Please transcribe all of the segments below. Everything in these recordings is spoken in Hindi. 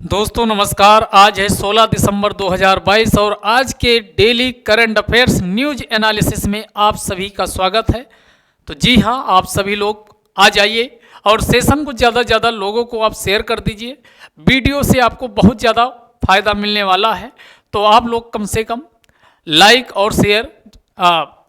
दोस्तों नमस्कार। आज है 16 दिसंबर 2022 और आज के daily current affairs news analysis में आप सभी का स्वागत है। तो जी हाँ, आप सभी लोग आ जाइए और सेशन को ज़्यादा से ज़्यादा लोगों को आप शेयर कर दीजिए। वीडियो से आपको बहुत ज़्यादा फ़ायदा मिलने वाला है, तो आप लोग कम से कम लाइक और शेयर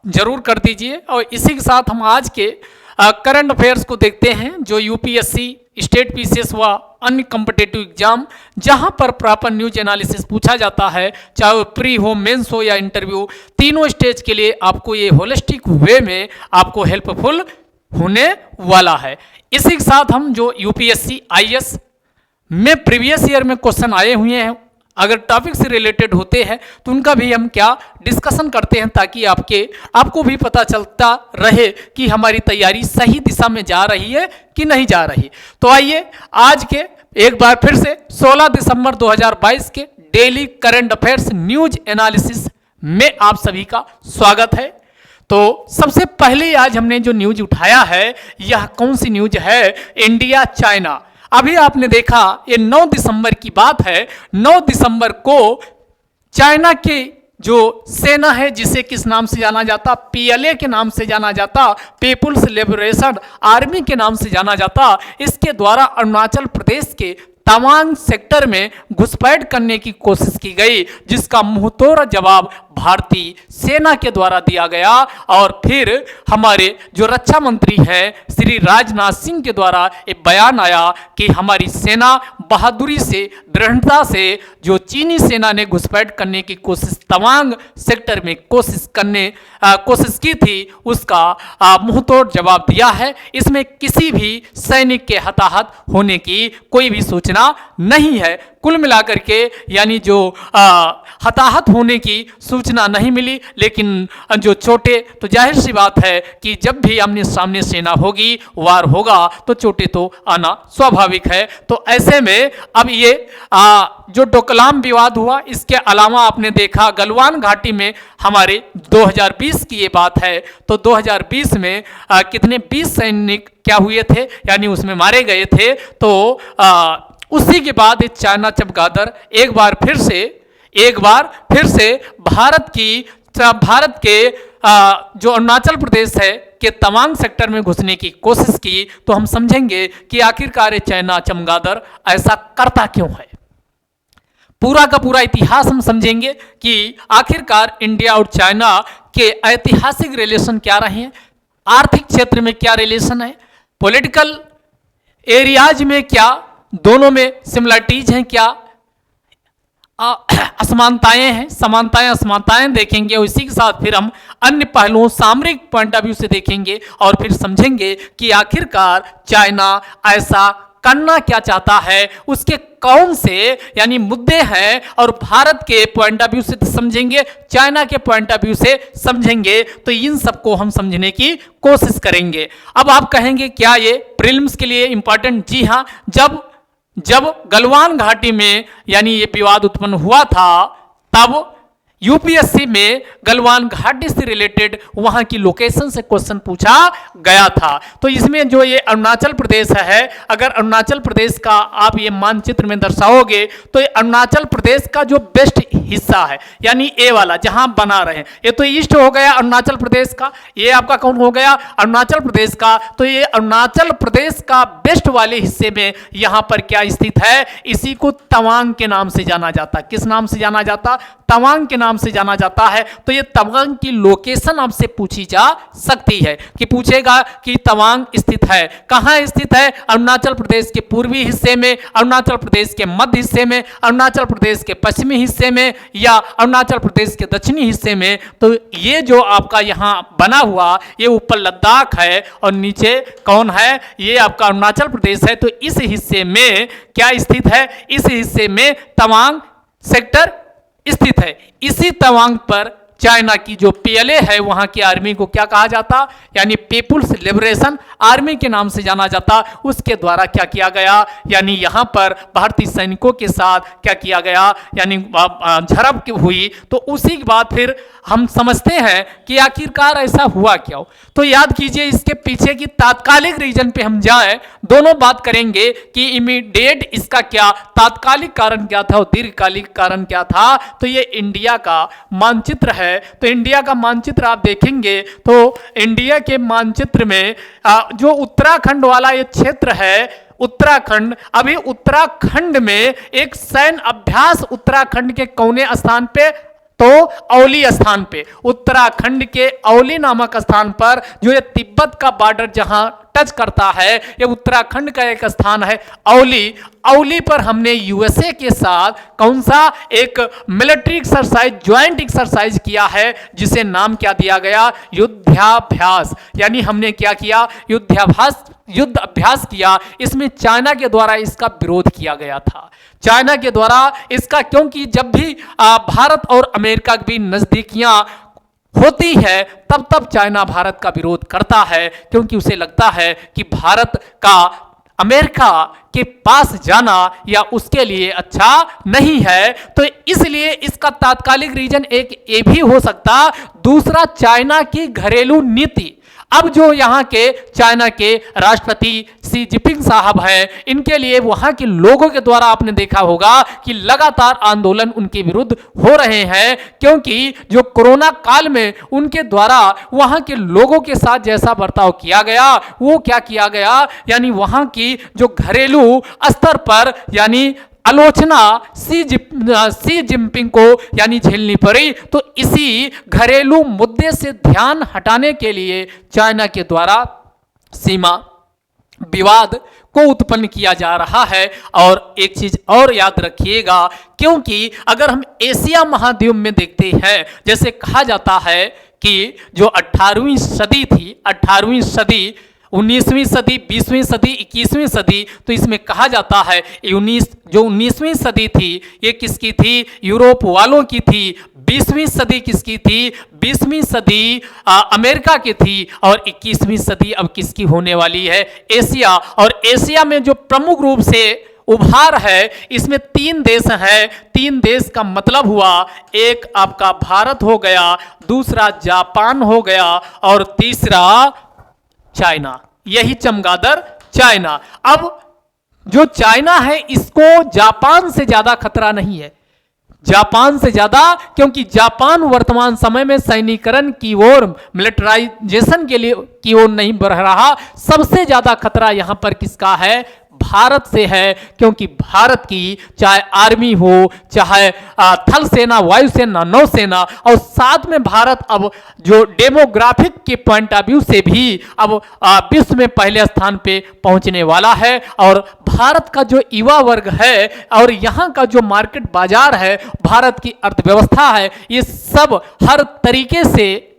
ज़रूर कर दीजिए। और इसी के साथ हम आज के करंट अफेयर्स को देखते हैं, जो यूपीएससी, स्टेट पीसीएस व अन्य कॉम्पिटिटिव एग्जाम जहां पर प्रॉपर न्यूज एनालिसिस पूछा जाता है, चाहे वो प्री हो, मेंस हो या इंटरव्यू, तीनों स्टेज के लिए आपको ये होलिस्टिक वे में आपको हेल्पफुल होने वाला है। इसी के साथ हम जो यूपीएससी आईएएस में प्रीवियस ईयर में क्वेश्चन आए हुए हैं, अगर टॉपिक से रिलेटेड होते हैं तो उनका भी हम क्या डिस्कशन करते हैं, ताकि आपको भी पता चलता रहे कि हमारी तैयारी सही दिशा में जा रही है कि नहीं जा रही। तो आइए आज के एक बार फिर से 16 दिसंबर 2022 के daily current affairs news analysis में आप सभी का स्वागत है। तो सबसे पहले आज हमने जो न्यूज उठाया है, यह कौन सी न्यूज है? India China. अभी आपने देखा, ये 9 दिसंबर की बात है। 9 दिसंबर को चाइना की जो सेना है, जिसे किस नाम से जाना जाता, पीएलए के नाम से जाना जाता, पीपुल्स लिबरेशन आर्मी के नाम से जाना जाता, इसके द्वारा अरुणाचल प्रदेश के तवांग सेक्टर में घुसपैठ करने की कोशिश की गई, जिसका मुंहतोड़ जवाब भारतीय सेना के द्वारा दिया गया। और फिर हमारे जो रक्षा मंत्री हैं श्री राजनाथ सिंह के द्वारा एक बयान आया कि हमारी सेना बहादुरी से, दृढ़ता से जो चीनी सेना ने घुसपैठ करने की कोशिश तवांग सेक्टर में कोशिश की थी, उसका मुंहतोड़ जवाब दिया है। इसमें किसी भी सैनिक के हताहत होने की कोई भी सूचना नहीं है। कुल मिलाकर के यानी जो हताहत होने की सूचना नहीं मिली, लेकिन जो चोटें, तो जाहिर सी बात है कि जब भी आमने सामने सेना होगी, वार होगा, तो चोटें तो आना स्वाभाविक है। तो ऐसे में अब ये जो डोकलाम विवाद हुआ, इसके अलावा आपने देखा गलवान घाटी में हमारे 2020 की ये बात है, तो 2020 में कितने 20 सैनिक क्या हुए थे, यानी उसमें मारे गए थे। तो उसी के बाद चाइना चमगादड़ एक बार फिर से भारत के जो अरुणाचल प्रदेश है के तवांग सेक्टर में घुसने की कोशिश की। तो हम समझेंगे कि आखिरकार चाइना चमगादड़ ऐसा करता क्यों है। पूरा का पूरा इतिहास हम समझेंगे कि आखिरकार इंडिया और चाइना के ऐतिहासिक रिलेशन क्या रहे हैं, आर्थिक क्षेत्र में क्या रिलेशन है, पॉलिटिकल एरियाज में क्या दोनों में सिमिलरिटीज हैं, क्या असमानताएं हैं, समानताएं असमानताएं देखेंगे। और इसी के साथ फिर हम अन्य पहलुओं, सामरिक पॉइंट ऑफ व्यू से देखेंगे और फिर समझेंगे कि आखिरकार चाइना ऐसा करना क्या चाहता है, उसके कौन से यानी मुद्दे हैं, और भारत के पॉइंट ऑफ व्यू से समझेंगे, चाइना के पॉइंट ऑफ व्यू से समझेंगे। तो इन सबको हम समझने की कोशिश करेंगे। अब आप कहेंगे क्या ये प्रीलिम्स के लिए इंपॉर्टेंट? जी हाँ, जब गलवान घाटी में यानी ये विवाद उत्पन्न हुआ था, तब यूपीएससी में गलवान घाटी से रिलेटेड वहां की लोकेशन से क्वेश्चन पूछा गया था। तो इसमें जो ये अरुणाचल प्रदेश है, अगर अरुणाचल प्रदेश का आप ये मानचित्र में दर्शाओगे, तो ये अरुणाचल प्रदेश का जो बेस्ट हिस्सा है, यानी ए वाला जहां बना रहे, ये तो ईस्ट हो गया अरुणाचल प्रदेश का, ये आपका कौन हो गया अरुणाचल प्रदेश का। तो ये अरुणाचल प्रदेश का बेस्ट वाले हिस्से में यहां पर क्या स्थित है, इसी को तवांग के नाम से जाना जाता। किस नाम से जाना जाता? तवांग के नाम से जाना जाता है। तो ये तवांग की लोकेशन आपसे पूछी जा सकती है, कि पूछेगा कि तवांग स्थित है कहां स्थित है, अरुणाचल प्रदेश के पूर्वी हिस्से में, अरुणाचल प्रदेश के मध्य हिस्से में, अरुणाचल प्रदेश के पश्चिमी हिस्से में, या अरुणाचल प्रदेश के दक्षिणी हिस्से में। तो ये जो आपका यहां बना हुआ, ये ऊपर लद्दाख है और नीचे कौन है, ये आपका अरुणाचल प्रदेश है। तो इस हिस्से में क्या स्थित है? इस हिस्से में तवांग सेक्टर स्थित है। इसी तवांग पर चाइना की जो पीएलए है वहां की आर्मी को क्या कहा जाता, यानी पीपुल्स लिबरेशन आर्मी के नाम से जाना जाता, उसके द्वारा क्या किया गया, यानी यहां पर भारतीय सैनिकों के साथ क्या किया गया, यानी झड़प हुई। तो उसी के बाद फिर हम समझते हैं कि आखिरकार ऐसा हुआ क्या हो। तो याद कीजिए, इसके पीछे की तात्कालिक रीजन पे हम जाएं, दोनों बात करेंगे कि इमीडिएट इसका क्या तात्कालिक कारण क्या था और दीर्घकालिक कारण क्या था। तो ये इंडिया का मानचित्र है। तो इंडिया का मानचित्र आप देखेंगे तो इंडिया के मानचित्र में जो उत्तराखंड वाला ये क्षेत्र है, उत्तराखंड, अभी उत्तराखंड में एक सैन्य अभ्यास उत्तराखंड के कौने स्थान पे, तो औली स्थान पे, उत्तराखंड के औली नामक स्थान पर, जो ये तिब्बत का बॉर्डर जहां टच करता है, ये उत्तराखंड का एक स्थान है औली। औली पर हमने यूएसए के साथ कौन सा एक मिलिट्री एक्सरसाइज, ज्वाइंट एक्सरसाइज किया है, जिसे नाम क्या दिया गया, युद्धाभ्यास। यानी हमने क्या किया, युद्ध अभ्यास किया। इसमें चाइना के द्वारा इसका विरोध किया गया था, चाइना के द्वारा इसका, क्योंकि जब भी भारत और अमेरिका की नजदीकियां होती है तब चाइना भारत का विरोध करता है, क्योंकि उसे लगता है कि भारत का अमेरिका के पास जाना या उसके लिए अच्छा नहीं है। तो इसलिए इसका तात्कालिक रीजन एक ये भी हो सकता। दूसरा, चाइना की घरेलू नीति। अब जो यहाँ के चाइना के राष्ट्रपति शी जिनपिंग साहब हैं, इनके लिए वहाँ के लोगों के द्वारा आपने देखा होगा कि लगातार आंदोलन उनके विरुद्ध हो रहे हैं, क्योंकि जो कोरोना काल में उनके द्वारा वहाँ के लोगों के साथ जैसा बर्ताव किया गया, वो क्या किया गया, यानी वहाँ की जो घरेलू स्तर पर यानी आलोचना शी जिनपिंग को यानी झेलनी पड़ी। तो इसी घरेलू मुद्दे से ध्यान हटाने के लिए चाइना के द्वारा सीमा विवाद को उत्पन्न किया जा रहा है। और एक चीज और याद रखिएगा, क्योंकि अगर हम एशिया महाद्वीप में देखते हैं, जैसे कहा जाता है कि जो 18वीं सदी थी, 18वीं सदी, 19वीं सदी, 20वीं सदी, 21वीं सदी, तो इसमें कहा जाता है जो 19वीं सदी थी ये किसकी थी, यूरोप वालों की थी। 20वीं सदी किसकी थी, 20वीं सदी अमेरिका की थी। और 21वीं सदी अब किसकी होने वाली है, एशिया। और एशिया में जो प्रमुख रूप से उभार है, इसमें 3 देश हैं। 3 देश का मतलब हुआ, एक आपका भारत हो गया, दूसरा जापान हो गया और तीसरा चाइना। यही चमगादड़ चाइना। अब जो चाइना है, इसको जापान से ज्यादा खतरा नहीं है, जापान से ज्यादा, क्योंकि जापान वर्तमान समय में सैनिकरण की ओर, मिलिटराइजेशन के लिए की ओर नहीं बढ़ रहा। सबसे ज्यादा खतरा यहां पर किसका है, भारत से है, क्योंकि भारत की चाहे आर्मी हो, चाहे थल सेना, वायुसेना, नौसेना, और साथ में भारत अब जो डेमोग्राफिक के पॉइंट ऑफ व्यू से भी अब विश्व में पहले स्थान पे पहुंचने वाला है। और भारत का जो युवा वर्ग है और यहाँ का जो मार्केट बाजार है, भारत की अर्थव्यवस्था है, ये सब हर तरीके से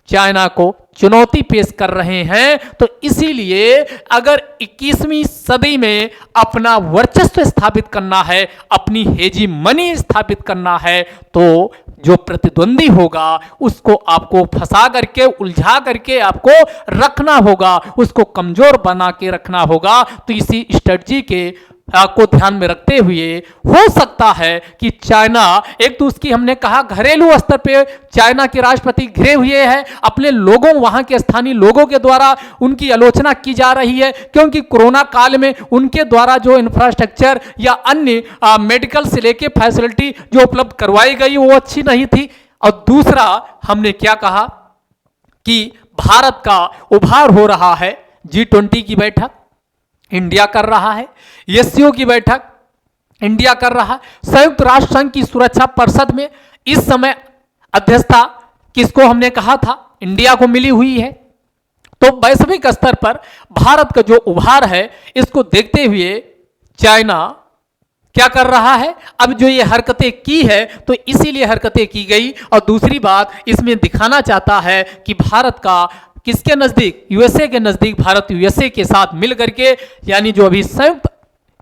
चाइना को चुनौती पेश कर रहे हैं। तो इसीलिए अगर 21वीं सदी में अपना वर्चस्व स्थापित करना है, अपनी हेजीमनी स्थापित करना है, तो जो प्रतिद्वंदी होगा उसको आपको फंसा करके, उलझा करके आपको रखना होगा, उसको कमजोर बना के रखना होगा। तो इसी स्ट्रेटजी के को ध्यान में रखते हुए हो सकता है कि चाइना, एक तो उसकी हमने कहा घरेलू स्तर पे चाइना के राष्ट्रपति घिरे हुए हैं, अपने लोगों, वहां के स्थानीय लोगों के द्वारा उनकी आलोचना की जा रही है, क्योंकि कोरोना काल में उनके द्वारा जो इंफ्रास्ट्रक्चर या अन्य मेडिकल से लेके फैसिलिटी जो उपलब्ध करवाई गई वो अच्छी नहीं थी। और दूसरा हमने क्या कहा कि भारत का उभार हो रहा है, G20 की बैठक इंडिया कर रहा है, एससीओ की बैठक इंडिया कर रहा है, संयुक्त राष्ट्र संघ की सुरक्षा परिषद में इस समय अध्यक्षता किसको हमने कहा था, इंडिया को मिली हुई है। तो वैश्विक स्तर पर भारत का जो उभार है, इसको देखते हुए चाइना क्या कर रहा है, अब जो ये हरकतें की है तो इसीलिए हरकतें की गई। और दूसरी बात, इसमें दिखाना चाहता है कि भारत का किसके नजदीक, यूएसए के नजदीक, भारत यूएसए के साथ मिल करके, यानी जो अभी संयुक्त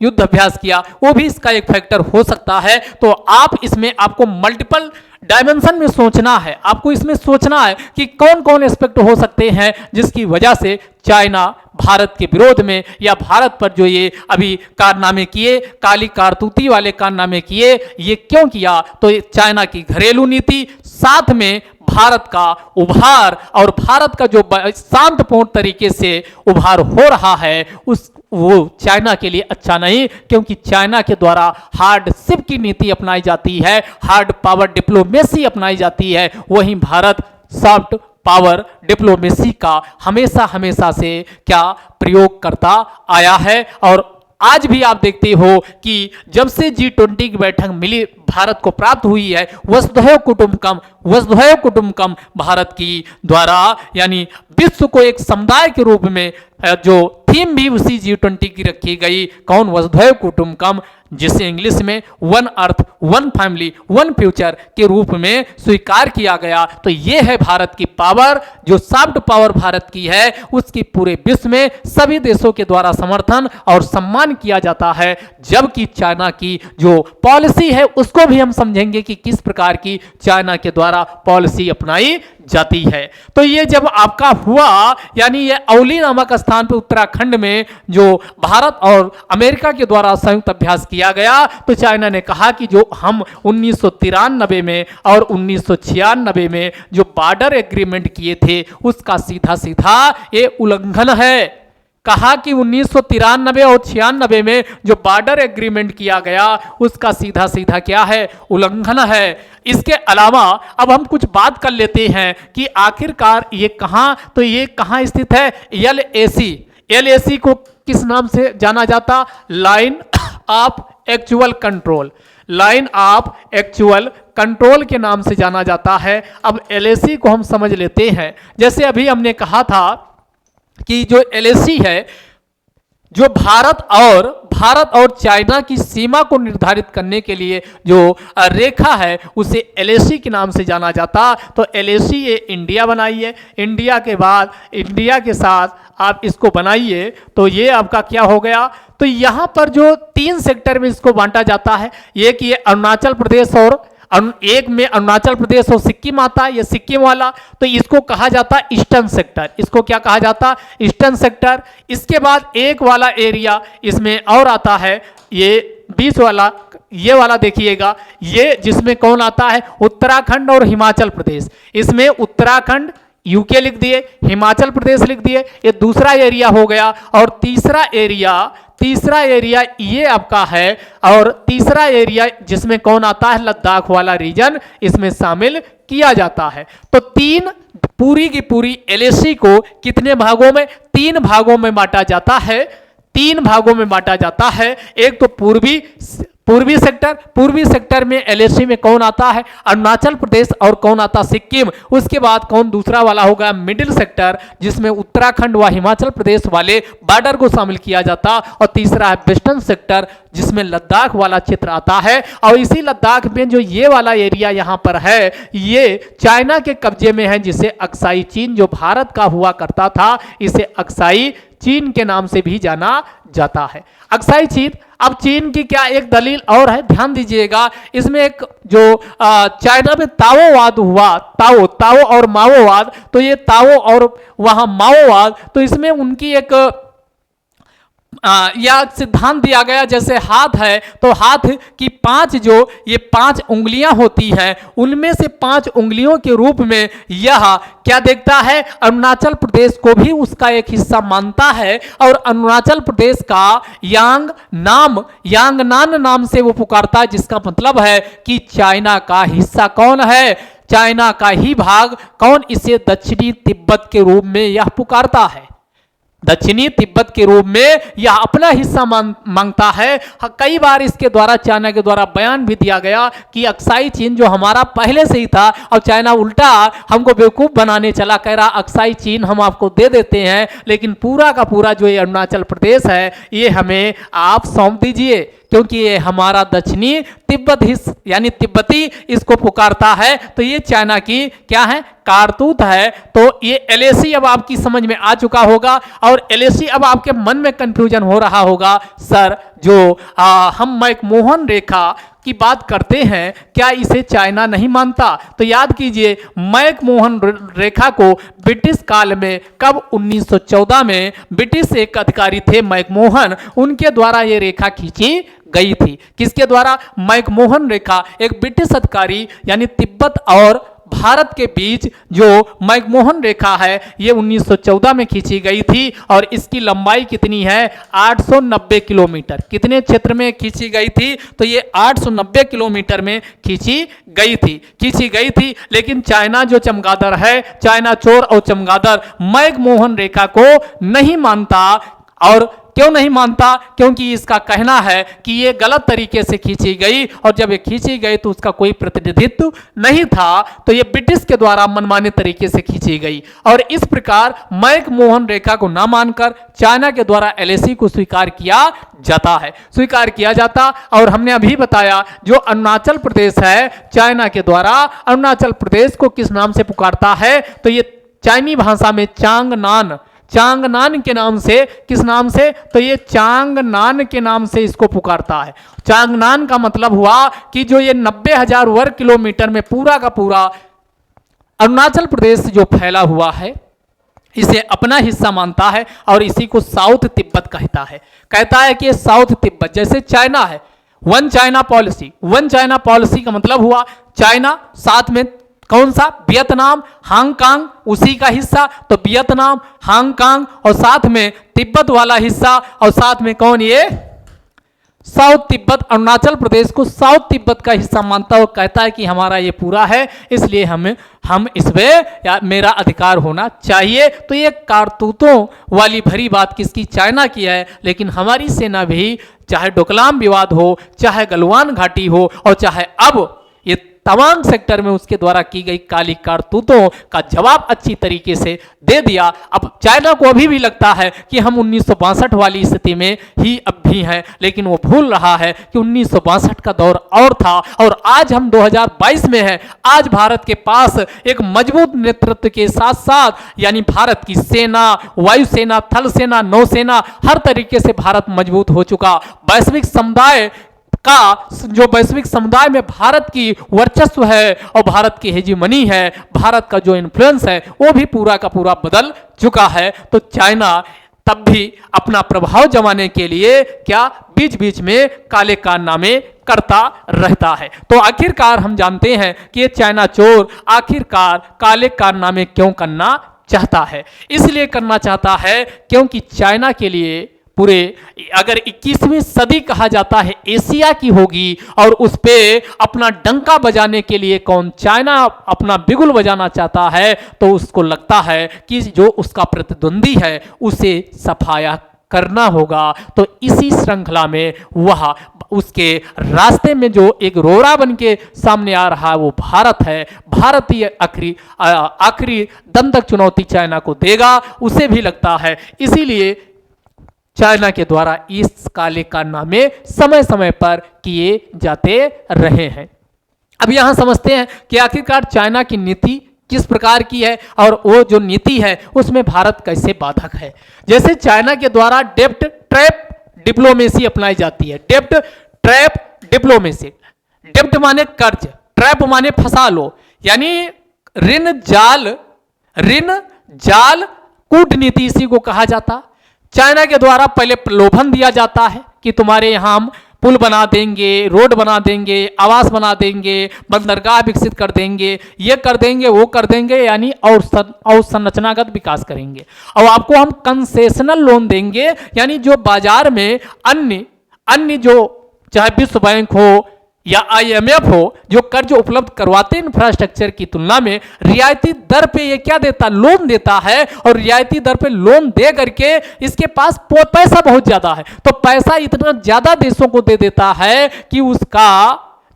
युद्ध अभ्यास किया, वो भी इसका एक फैक्टर हो सकता है। तो आप इसमें आपको मल्टीपल डायमेंशन में सोचना है, आपको इसमें सोचना है कि कौन कौन एस्पेक्ट हो सकते हैं जिसकी वजह से चाइना भारत के विरोध में या भारत पर जो ये अभी कारनामे किए, काली कारतूती वाले कारनामे किए, ये क्यों किया? तो ये चाइना की घरेलू नीति, साथ में भारत का उभार और भारत का जो शांतपूर्ण तरीके से उभार हो रहा है वो चाइना के लिए अच्छा नहीं, क्योंकि चाइना के द्वारा हार्डशिप की नीति अपनाई जाती है, हार्ड पावर डिप्लोमेसी अपनाई जाती है, वहीं भारत सॉफ्ट पावर डिप्लोमेसी का हमेशा हमेशा से क्या प्रयोग करता आया है। और आज भी आप देखते हो कि जब से G20 की बैठक मिली भारत को प्राप्त हुई है, वसुधैव कुटुंबकम भारत की द्वारा, यानी विश्व को एक समुदाय के रूप में जो थीम भी उसी G20 की रखी गई, कौन? वसुधैव कुटुंबकम, जिसे इंग्लिश में one earth one family one future के रूप में स्वीकार किया गया। तो ये है भारत की पावर, जो सॉफ्ट पावर भारत की है, उसकी पूरे विश्व में सभी देशों के द्वारा समर्थन और सम्मान किया जाता है। जबकि चाइना की जो पॉलिसी है उसको भी हम समझेंगे कि किस प्रकार की चाइना के द्वारा पॉलिसी अपनाई जाती है। तो ये जब आपका हुआ, यानी ये औली नामक स्थान पर उत्तराखंड में जो भारत और अमेरिका के द्वारा संयुक्त अभ्यास किया गया, तो चाइना ने कहा कि जो हम 1993 में और 1996 में जो बॉर्डर एग्रीमेंट किए थे उसका सीधा सीधा ये उल्लंघन है। कहा कि 1993 और 96 में जो बॉर्डर एग्रीमेंट किया गया उसका सीधा सीधा क्या है? उल्लंघन है। इसके अलावा अब हम कुछ बात कर लेते हैं कि आखिरकार ये कहां, तो ये कहां स्थित है? LAC को किस नाम से जाना जाता? Line of actual control, line of actual control के नाम से जाना जाता है। अब LAC को हम समझ लेते हैं। जैसे अभी हमने कहा था कि जो LAC है, जो भारत और चाइना की सीमा को निर्धारित करने के लिए जो रेखा है उसे LAC के नाम से जाना जाता। तो LAC ये इंडिया बनाइए, इंडिया के बाद इंडिया के साथ आप इसको बनाइए, तो ये आपका क्या हो गया? तो यहाँ पर जो 3 सेक्टर में इसको बांटा जाता है, एक ये अरुणाचल प्रदेश और एक में अरुणाचल प्रदेश और सिक्किम आता है, ये सिक्किम वाला, तो इसको कहा जाता है ईस्टर्न सेक्टर। इसको क्या कहा जाता? Eastern sector. इसके बाद एक वाला एरिया इसमें और आता है, ये बीच वाला, ये वाला देखिएगा, ये जिसमें कौन आता है? उत्तराखंड और हिमाचल प्रदेश। इसमें उत्तराखंड यूके लिख दिए, हिमाचल प्रदेश लिख दिए, ये दूसरा एरिया हो गया। और तीसरा एरिया ये आपका है, और तीसरा एरिया जिसमें कौन आता है? लद्दाख वाला रीजन इसमें शामिल किया जाता है। तो पूरी की पूरी LAC को कितने भागों में? 3 भागों में बांटा जाता है। 3 भागों में बांटा जाता है। एक तो पूर्वी सेक्टर में LAC में कौन आता है? अरुणाचल प्रदेश और कौन आता? सिक्किम। उसके बाद कौन दूसरा वाला होगा? मिडिल सेक्टर, जिसमें उत्तराखंड व हिमाचल प्रदेश वाले बॉर्डर को शामिल किया जाता। और तीसरा है वेस्टर्न सेक्टर, जिसमें लद्दाख वाला क्षेत्र आता है। और इसी लद्दाख में जो ये वाला एरिया यहाँ पर है, ये चाइना के कब्जे में है, जिसे अक्साई चीन जो भारत का हुआ करता था, इसे अक्साई चीन के नाम से भी जाना जाता है। अक्साई चीन। अब चीन की क्या एक दलील और है, ध्यान दीजिएगा। इसमें एक जो चाइना में ताओवाद हुआ, ताओ और माओवाद, तो ये ताओ और वहां माओवाद, तो इसमें उनकी एक या सिद्धांत दिया गया, जैसे हाथ है तो हाथ की 5 उंगलियां होती हैं, उनमें से 5 उंगलियों के रूप में यह क्या देखता है? अरुणाचल प्रदेश को भी उसका एक हिस्सा मानता है। और अरुणाचल प्रदेश का यांगनान नाम से वो पुकारता है, जिसका मतलब है कि चाइना का हिस्सा कौन है? चाइना का ही भाग कौन? इसे दक्षिणी तिब्बत के रूप में यह पुकारता है। दक्षिणी तिब्बत के रूप में यह अपना हिस्सा मांगता है। कई बार इसके द्वारा चाइना के द्वारा बयान भी दिया गया कि अक्साई चीन जो हमारा पहले से ही था, और चाइना उल्टा हमको बेवकूफ बनाने चला, कह रहा अक्साई चीन हम आपको दे देते हैं, लेकिन पूरा का पूरा जो ये अरुणाचल प्रदेश है ये हमें आप सौंप दीजिए। क्योंकि ये हमारा दक्षिणी तिब्बत हिस्सा यानी तिब्बती इसको पुकारता है, तो ये चाइना की क्या है, कारतूत है। तो ये एलएसी अब आपकी समझ में आ चुका होगा, और एलएसी अब आपके मन में कंफ्यूजन हो रहा होगा, सर जो हम मैकमोहन रेखा की बात करते हैं, क्या इसे चाइना नहीं मानता? तो याद कीजिए, मैकमोहन रेखा को ब्रिटिश काल में कब 1914 में ब्रिटिश एक अधिकारी थे मैकमोहन, उनके द्वारा ये रेखा खींची गई थी। किसके द्वारा? मैकमोहन रेखा, एक ब्रिटिश अधिकारी यानी तिब्बत और भारत के बीच जो मैकमोहन रेखा है, ये 1914 में खींची गई थी, और इसकी लंबाई कितनी है? 890 किलोमीटर। कितने क्षेत्र में खींची गई थी? तो ये 890 किलोमीटर में खींची गई थी। लेकिन चाइना जो चमगादड़ है, चाइना चोर और चमगादड़ मैकमोहन रेखा को नहीं मानता। और क्यों नहीं मानता? क्योंकि इसका कहना है कि ये गलत तरीके से खींची गई, और जब ये खींची गई तो उसका कोई प्रतिनिधित्व नहीं था, तो ये ब्रिटिश के द्वारा मनमाने तरीके से खींची गई। और इस प्रकार मैकमोहन रेखा को ना मानकर चाइना के द्वारा एलएसी को स्वीकार किया जाता। और हमने अभी बताया, जो अरुणाचल प्रदेश है, चाइना के द्वारा अरुणाचल प्रदेश को किस नाम से पुकारता है? तो ये चाइनी भाषा में चांगनान के नाम से, किस नाम से? तो ये चांगनान के नाम से इसको पुकारता है। चांगनान का मतलब हुआ कि जो ये 90,000 वर्ग किलोमीटर में पूरा का पूरा अरुणाचल प्रदेश जो फैला हुआ है, इसे अपना हिस्सा मानता है, और इसी को साउथ तिब्बत कहता है कि साउथ तिब्बत, जैसे चाइना है, वन चाइना पॉलिसी का मतलब हुआ चाइना, साथ में कौन सा? वियतनाम, हांगकांग उसी का हिस्सा, तो वियतनाम, हांगकांग, और साथ में तिब्बत वाला हिस्सा, और साथ में कौन? ये साउथ तिब्बत। अरुणाचल प्रदेश को साउथ तिब्बत का हिस्सा मानता और कहता है कि हमारा ये पूरा है, इसलिए हम इसमें मेरा अधिकार होना चाहिए। तो ये कारतूतों वाली भरी बात किसकी? चाइना की है। लेकिन हमारी सेना भी, चाहे डोकलाम विवाद हो, चाहे गलवान घाटी हो, और चाहे अब ये तवांग सेक्टर में उसके द्वारा की गई काली कारतूतों का जवाब अच्छी तरीके से दे दिया। अब चाइना को अभी भी लगता है कि हम 1962 वाली स्थिति में ही अब भी हैं, लेकिन वो भूल रहा है कि 1962 का दौर और था, और आज हम 2022 में हैं। आज भारत के पास एक मजबूत नेतृत्व के साथ साथ, यानी भारत की सेना, वायुसेना, थल सेना, नौसेना, हर तरीके से भारत मजबूत हो चुका। वैश्विक समुदाय में भारत की वर्चस्व है, और भारत की हेजीमनी है, भारत का जो इन्फ्लुएंस है, वो भी पूरा का पूरा बदल चुका है। तो चाइना तब भी अपना प्रभाव जमाने के लिए क्या बीच बीच में काले कारनामे करता रहता है। तो आखिरकार हम जानते हैं कि ये चाइना चोर आखिरकार काले कारनामे क्यों करना चाहता है? इसलिए करना चाहता है क्योंकि चाइना के लिए पूरे, अगर 21वीं सदी कहा जाता है एशिया की होगी, और उस पे अपना डंका बजाने के लिए कौन? चाइना अपना बिगुल बजाना चाहता है, तो उसको लगता है कि जो उसका प्रतिद्वंदी है उसे सफाया करना होगा। तो इसी श्रृंखला में वह उसके रास्ते में जो एक रोड़ा बन के सामने आ रहा है वो भारत है। भारत ही आखिरी दम तक चुनौती चाइना को देगा, उसे भी लगता है। इसीलिए चाइना के द्वारा इस काले कारनामे समय समय पर किए जाते रहे हैं। अब यहां समझते हैं कि आखिरकार चाइना की नीति किस प्रकार की है, और वो जो नीति है उसमें भारत कैसे बाधक है। जैसे चाइना के द्वारा डेब्ट ट्रैप डिप्लोमेसी अपनाई जाती है। डेब्ट ट्रैप डिप्लोमेसी, डेब्ट माने कर्ज, ट्रैप माने फंसा लो, यानी ऋण जाल कूटनीति इसी को कहा जाता। चाइना के द्वारा पहले प्रलोभन दिया जाता है कि तुम्हारे यहाँ हम पुल बना देंगे, रोड बना देंगे, आवास बना देंगे, बंदरगाह विकसित कर देंगे, ये कर देंगे, वो कर देंगे, यानी और संरचनागत विकास करेंगे, और आपको हम कंसेशनल लोन देंगे, यानी जो बाजार में अन्य जो चाहे विश्व बैंक हो या IMF हो, जो कर्ज उपलब्ध करवाते इंफ्रास्ट्रक्चर की तुलना में रियायती दर पे ये क्या देता? लोन देता है, और रियायती दर पे लोन दे करके इसके पास पैसा बहुत ज्यादा है, तो पैसा इतना ज्यादा देशों को दे देता है कि उसका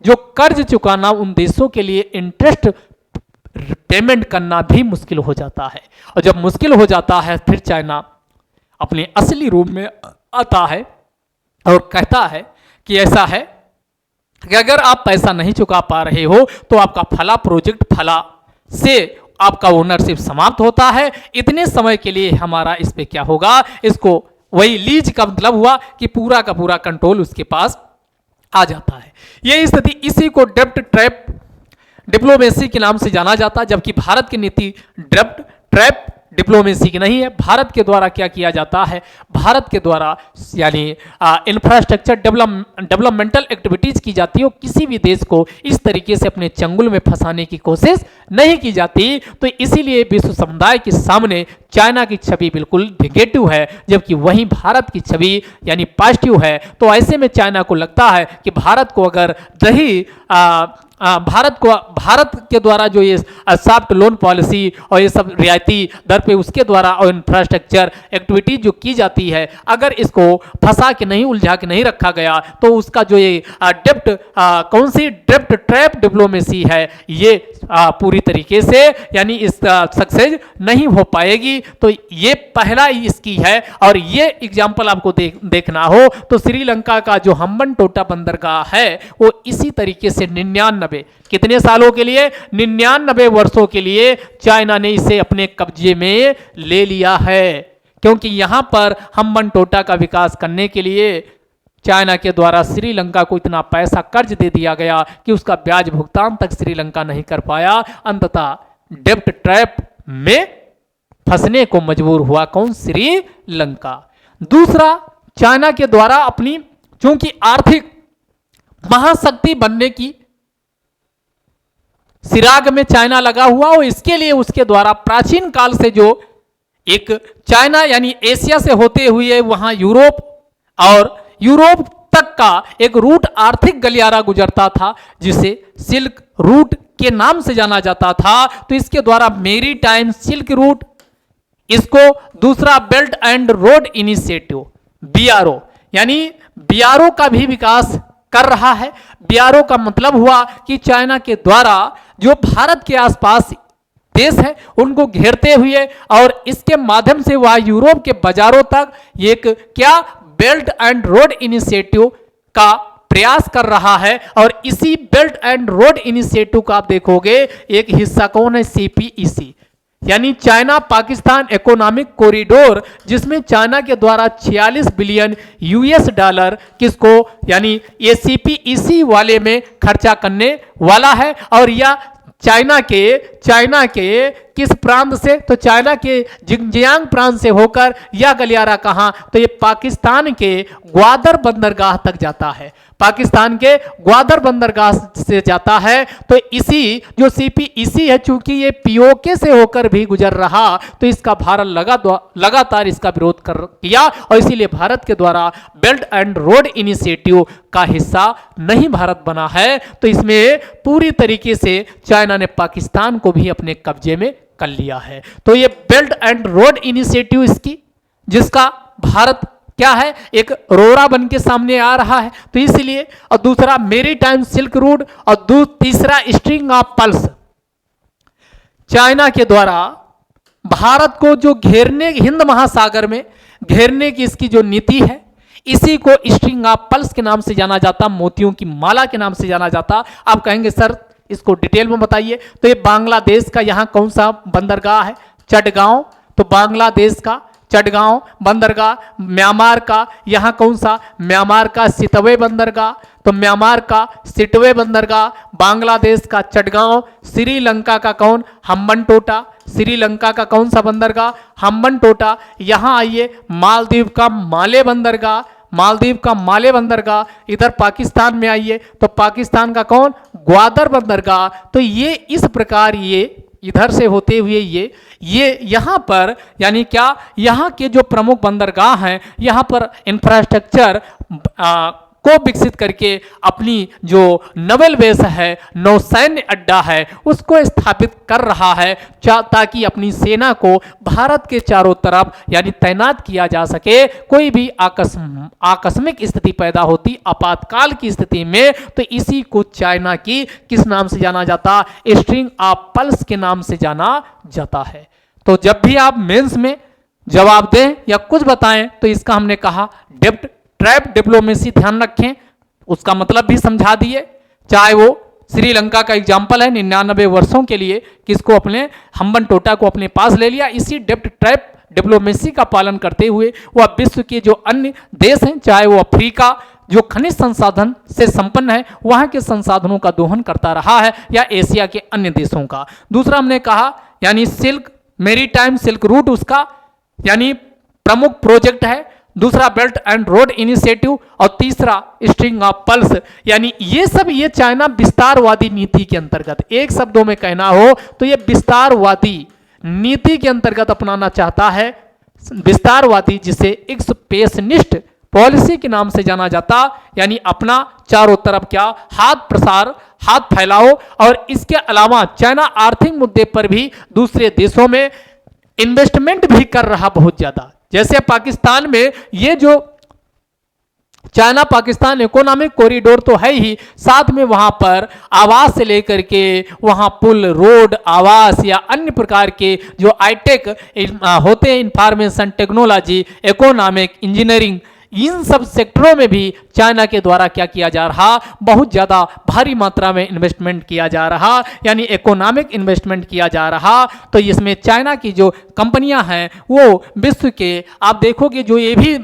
जो कर्ज चुकाना उन देशों के लिए इंटरेस्ट पेमेंट करना भी मुश्किल हो जाता है। और जब मुश्किल हो जाता है फिर चाइना अपने असली रूप में आता है और कहता है कि ऐसा है कि अगर आप पैसा नहीं चुका पा रहे हो तो आपका फला प्रोजेक्ट फला से आपका ओनरशिप समाप्त होता है, इतने समय के लिए हमारा इस पे क्या होगा, इसको वही लीज का मतलब हुआ कि पूरा का पूरा कंट्रोल उसके पास आ जाता है। ये स्थिति, इसी को डेब्ट ट्रैप डिप्लोमेसी के नाम से जाना जाता है, जबकि भारत की नीति डेब्ट ट्रैप डिप्लोमेसी की नहीं है। भारत के द्वारा क्या किया जाता है, भारत के द्वारा यानी इंफ्रास्ट्रक्चर डेवलपमेंटल एक्टिविटीज की जाती है। किसी भी देश को इस तरीके से अपने चंगुल में फंसाने की कोशिश नहीं की जाती। तो इसीलिए विश्व समुदाय के सामने चाइना की छवि बिल्कुल नेगेटिव है, जबकि वहीं भारत की छवि यानी पॉजिटिव है। तो ऐसे में चाइना को लगता है कि भारत को अगर भारत के द्वारा जो ये सॉफ्ट लोन पॉलिसी और ये सब रियायती दर पे उसके द्वारा और इंफ्रास्ट्रक्चर एक्टिविटी जो की जाती है, अगर इसको फंसा के नहीं, उलझा के नहीं रखा गया तो उसका जो ये कौन सी डेब्ट ट्रैप डिप्लोमेसी है, ये पूरी तरीके से यानी इस सक्सेस नहीं हो पाएगी। तो ये पहला ही इसकी है। और ये एग्जाम्पल आपको देखना हो तो श्रीलंका का जो हम्बनटोटा बंदरगाह है वो इसी तरीके से 99 कितने सालों के लिए, 99 वर्षों के लिए चाइना ने इसे अपने कब्जे में ले लिया है, क्योंकि यहां पर हम्बनटोटा का विकास करने के लिए चाइना के द्वारा श्रीलंका को इतना पैसा कर्ज दे दिया गया कि उसका ब्याज भुगतान तक श्रीलंका नहीं कर पाया। अंततः डेब्ट ट्रैप में फंसने को मजबूर हुआ कौन, श्रीलंका। दूसरा, चाइना के द्वारा अपनी चूंकि आर्थिक महाशक्ति बनने की सिराग में चाइना लगा हुआ और इसके लिए उसके द्वारा प्राचीन काल से जो एक चाइना यानी एशिया से होते हुए वहां यूरोप और यूरोप तक का एक रूट आर्थिक गलियारा गुजरता था, जिसे सिल्क रूट के नाम से जाना जाता था। तो इसके द्वारा मेरी टाइम सिल्क रूट, इसको दूसरा belt and road initiative BRO यानी BRO का भी विकास कर रहा है। BRO का मतलब हुआ कि चाइना के द्वारा जो भारत के आसपास देश है उनको घेरते हुए और इसके माध्यम से वह यूरोप के बाजारों तक एक क्या बेल्ट एंड रोड इनिशिएटिव का प्रयास कर रहा है। और इसी बेल्ट एंड रोड इनिशिएटिव का आप देखोगे एक हिस्सा कौन है, CPEC यानी चाइना पाकिस्तान इकोनॉमिक कॉरिडोर, जिसमें चाइना के द्वारा 46 बिलियन US$ किसको यानी ये CPEC वाले में खर्चा करने वाला है। और यह चाइना के किस प्रांत से, तो चाइना के जिंगजियांग प्रांत से होकर यह गलियारा कहां, तो ये पाकिस्तान के ग्वादर बंदरगाह तक जाता है, पाकिस्तान के ग्वादर बंदरगाह से जाता है। तो इसी जो CPEC है, चूंकि ये POK से होकर भी गुजर रहा तो इसका भारत लगातार इसका विरोध किया और इसीलिए भारत के द्वारा बेल्ट एंड रोड इनिशिएटिव का हिस्सा नहीं भारत बना है। तो इसमें पूरी तरीके से चाइना ने पाकिस्तान को भी अपने कब्जे में कर लिया है। तो ये बेल्ट एंड रोड इनिशिएटिव इसकी, जिसका भारत क्या है, एक रोड़ा बन के सामने आ रहा है। तो इसलिए, और दूसरा मेरी टाइम सिल्क रूट और तीसरा स्ट्रिंग ऑफ पल्स, चाइना के द्वारा भारत को जो घेरने, हिंद महासागर में घेरने की इसकी जो नीति है, इसी को स्ट्रिंग ऑफ पल्स के नाम से जाना जाता, मोतियों की माला के नाम से जाना जाता। आप कहेंगे सर इसको डिटेल में बताइए। तो ये बांग्लादेश का यहाँ कौन सा बंदरगाह है, चटगांव, तो बांग्लादेश का चटगांव बंदरगाह, म्यांमार का यहाँ कौन सा, म्यांमार का सितवे बंदरगाह, तो म्यांमार का सिटवे बंदरगाह, बांग्लादेश का चटगांव, श्रीलंका का कौन, हम्बनटोटा, श्रीलंका का कौन सा बंदरगाह, हम्बनटोटा। यहाँ आइए मालदीव का माले बंदरगाह, मालदीव का माले बंदरगाह। इधर पाकिस्तान में आइए तो पाकिस्तान का कौन, ग्वादर बंदरगाह। तो ये इस प्रकार ये इधर से होते हुए ये यहाँ पर यानी क्या, यहाँ के जो प्रमुख बंदरगाह हैं, यहाँ पर इंफ्रास्ट्रक्चर को विकसित करके अपनी जो नवल बेस है, नौसैन्य अड्डा है, उसको स्थापित कर रहा है ताकि अपनी सेना को भारत के चारों तरफ यानी तैनात किया जा सके। कोई भी आकस्मिक स्थिति पैदा होती आपातकाल की स्थिति में, तो इसी को चाइना की किस नाम से जाना जाता, स्ट्रिंग ऑफ पल्स के नाम से जाना जाता है। तो जब भी आप मेंस में जवाब दें या कुछ बताएं तो इसका हमने कहा डेब्ट ट्रैप डिप्लोमेसी ध्यान रखें, उसका मतलब भी समझा दिए। चाहे वो श्रीलंका का एग्जाम्पल है, 99 वर्षों के लिए किसको, अपने हम्बन टोटा को अपने पास ले लिया। इसी डेप्ट ट्रैप डिप्लोमेसी का पालन करते हुए वह विश्व के जो अन्य देश हैं, चाहे वो अफ्रीका जो खनिज संसाधन से संपन्न है, वहां के संसाधनों का दोहन करता रहा है, या एशिया के अन्य देशों का। दूसरा हमने कहा यानी सिल्क मेरीटाइम सिल्क रूट उसका यानी प्रमुख प्रोजेक्ट है। दूसरा बेल्ट एंड रोड इनिशिएटिव, और तीसरा स्ट्रिंग ऑफ पल्स, यानी ये सब ये चाइना विस्तारवादी नीति के अंतर्गत, एक शब्दों में कहना हो तो ये विस्तारवादी नीति के अंतर्गत अपनाना चाहता है। विस्तारवादी जिसे एक्सपेशनिस्ट पॉलिसी के नाम से जाना जाता, यानी अपना चारों तरफ क्या हाथ प्रसार, हाथ फैलाओ। और इसके अलावा चाइना आर्थिक मुद्दे पर भी दूसरे देशों में इन्वेस्टमेंट भी कर रहा बहुत ज्यादा। जैसे पाकिस्तान में ये जो चाइना पाकिस्तान इकोनॉमिक कॉरिडोर तो है ही, साथ में वहां पर आवास से लेकर के वहां पुल, रोड, आवास या अन्य प्रकार के जो हाईटेक होते हैं, इंफॉर्मेशन टेक्नोलॉजी, इकोनॉमिक, इंजीनियरिंग, इन सब सेक्टरों में भी चाइना के द्वारा क्या किया जा रहा, बहुत ज़्यादा भारी मात्रा में इन्वेस्टमेंट किया जा रहा, यानी इकोनॉमिक इन्वेस्टमेंट किया जा रहा। तो इसमें चाइना की जो कंपनियां हैं वो विश्व के, आप देखोगे जो ये भी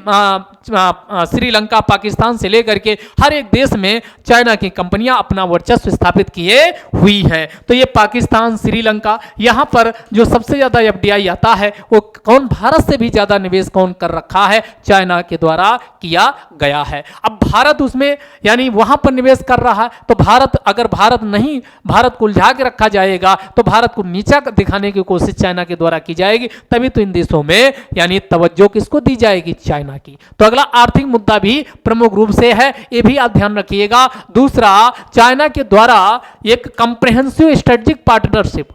श्रीलंका, पाकिस्तान से लेकर के हर एक देश में चाइना की कंपनियां अपना वर्चस्व स्थापित किए हुई है। तो ये पाकिस्तान, श्रीलंका, यहाँ पर जो सबसे ज़्यादा एफडीआई आता है वो कौन, भारत से भी ज़्यादा निवेश कौन कर रखा है, चाइना के द्वारा किया गया है। अब भारत उसमें यानी वहां पर निवेश कर रहा है, तो भारत, अगर भारत को उलझा के रखा जाएगा तो भारत को नीचा दिखाने की कोशिश चाइना के द्वारा की जाएगी, तभी तो इन देशों में यानी तवज्जो किसको दी जाएगी, चाइना की। तो अगला आर्थिक मुद्दा भी प्रमुख रूप से है, ये भी आप ध्यान रखिएगा। दूसरा, चाइना के द्वारा एक कंप्रिहेंसिव स्ट्रेटेजिक पार्टनरशिप,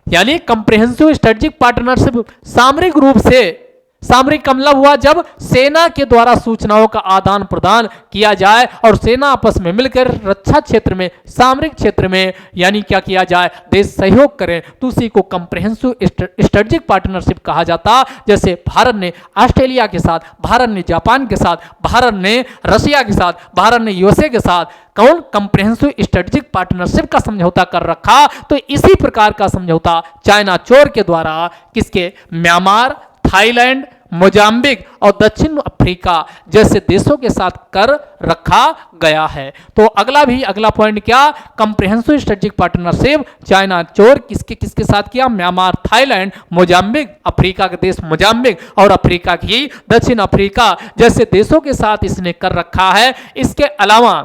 यानी कंप्रिहेंसिव स्ट्रेटेजिक पार्टनरशिप सामरिक रूप से, सामरिक का मतलब हुआ जब सेना के द्वारा सूचनाओं का आदान प्रदान किया जाए और सेना आपस में मिलकर रक्षा क्षेत्र में, सामरिक क्षेत्र में यानी क्या किया जाए, देश सहयोग करें, तो उसी को कंप्रिहेंसिव स्ट्रेटेजिक पार्टनरशिप कहा जाता। जैसे भारत ने ऑस्ट्रेलिया के साथ, भारत ने जापान के साथ, भारत ने रशिया के साथ, भारत ने यूएसए के साथ कौन कंप्रिहेंसिव स्ट्रेटेजिक पार्टनरशिप का समझौता कर रखा। तो इसी प्रकार का समझौता चाइना चोर के द्वारा किसके, म्यांमार, थाईलैंड, मोजाम्बिक और दक्षिण अफ्रीका जैसे देशों के साथ कर रखा गया है। तो अगला पॉइंट क्या, कंप्रिहेंसिव स्ट्रेटेजिक पार्टनरशिप चाइना चोर किसके साथ किया, म्यांमार, थाईलैंड, मोजाम्बिक, अफ्रीका का देश मोजाम्बिक और अफ्रीका की दक्षिण अफ्रीका जैसे देशों के साथ इसने कर रखा है। इसके अलावा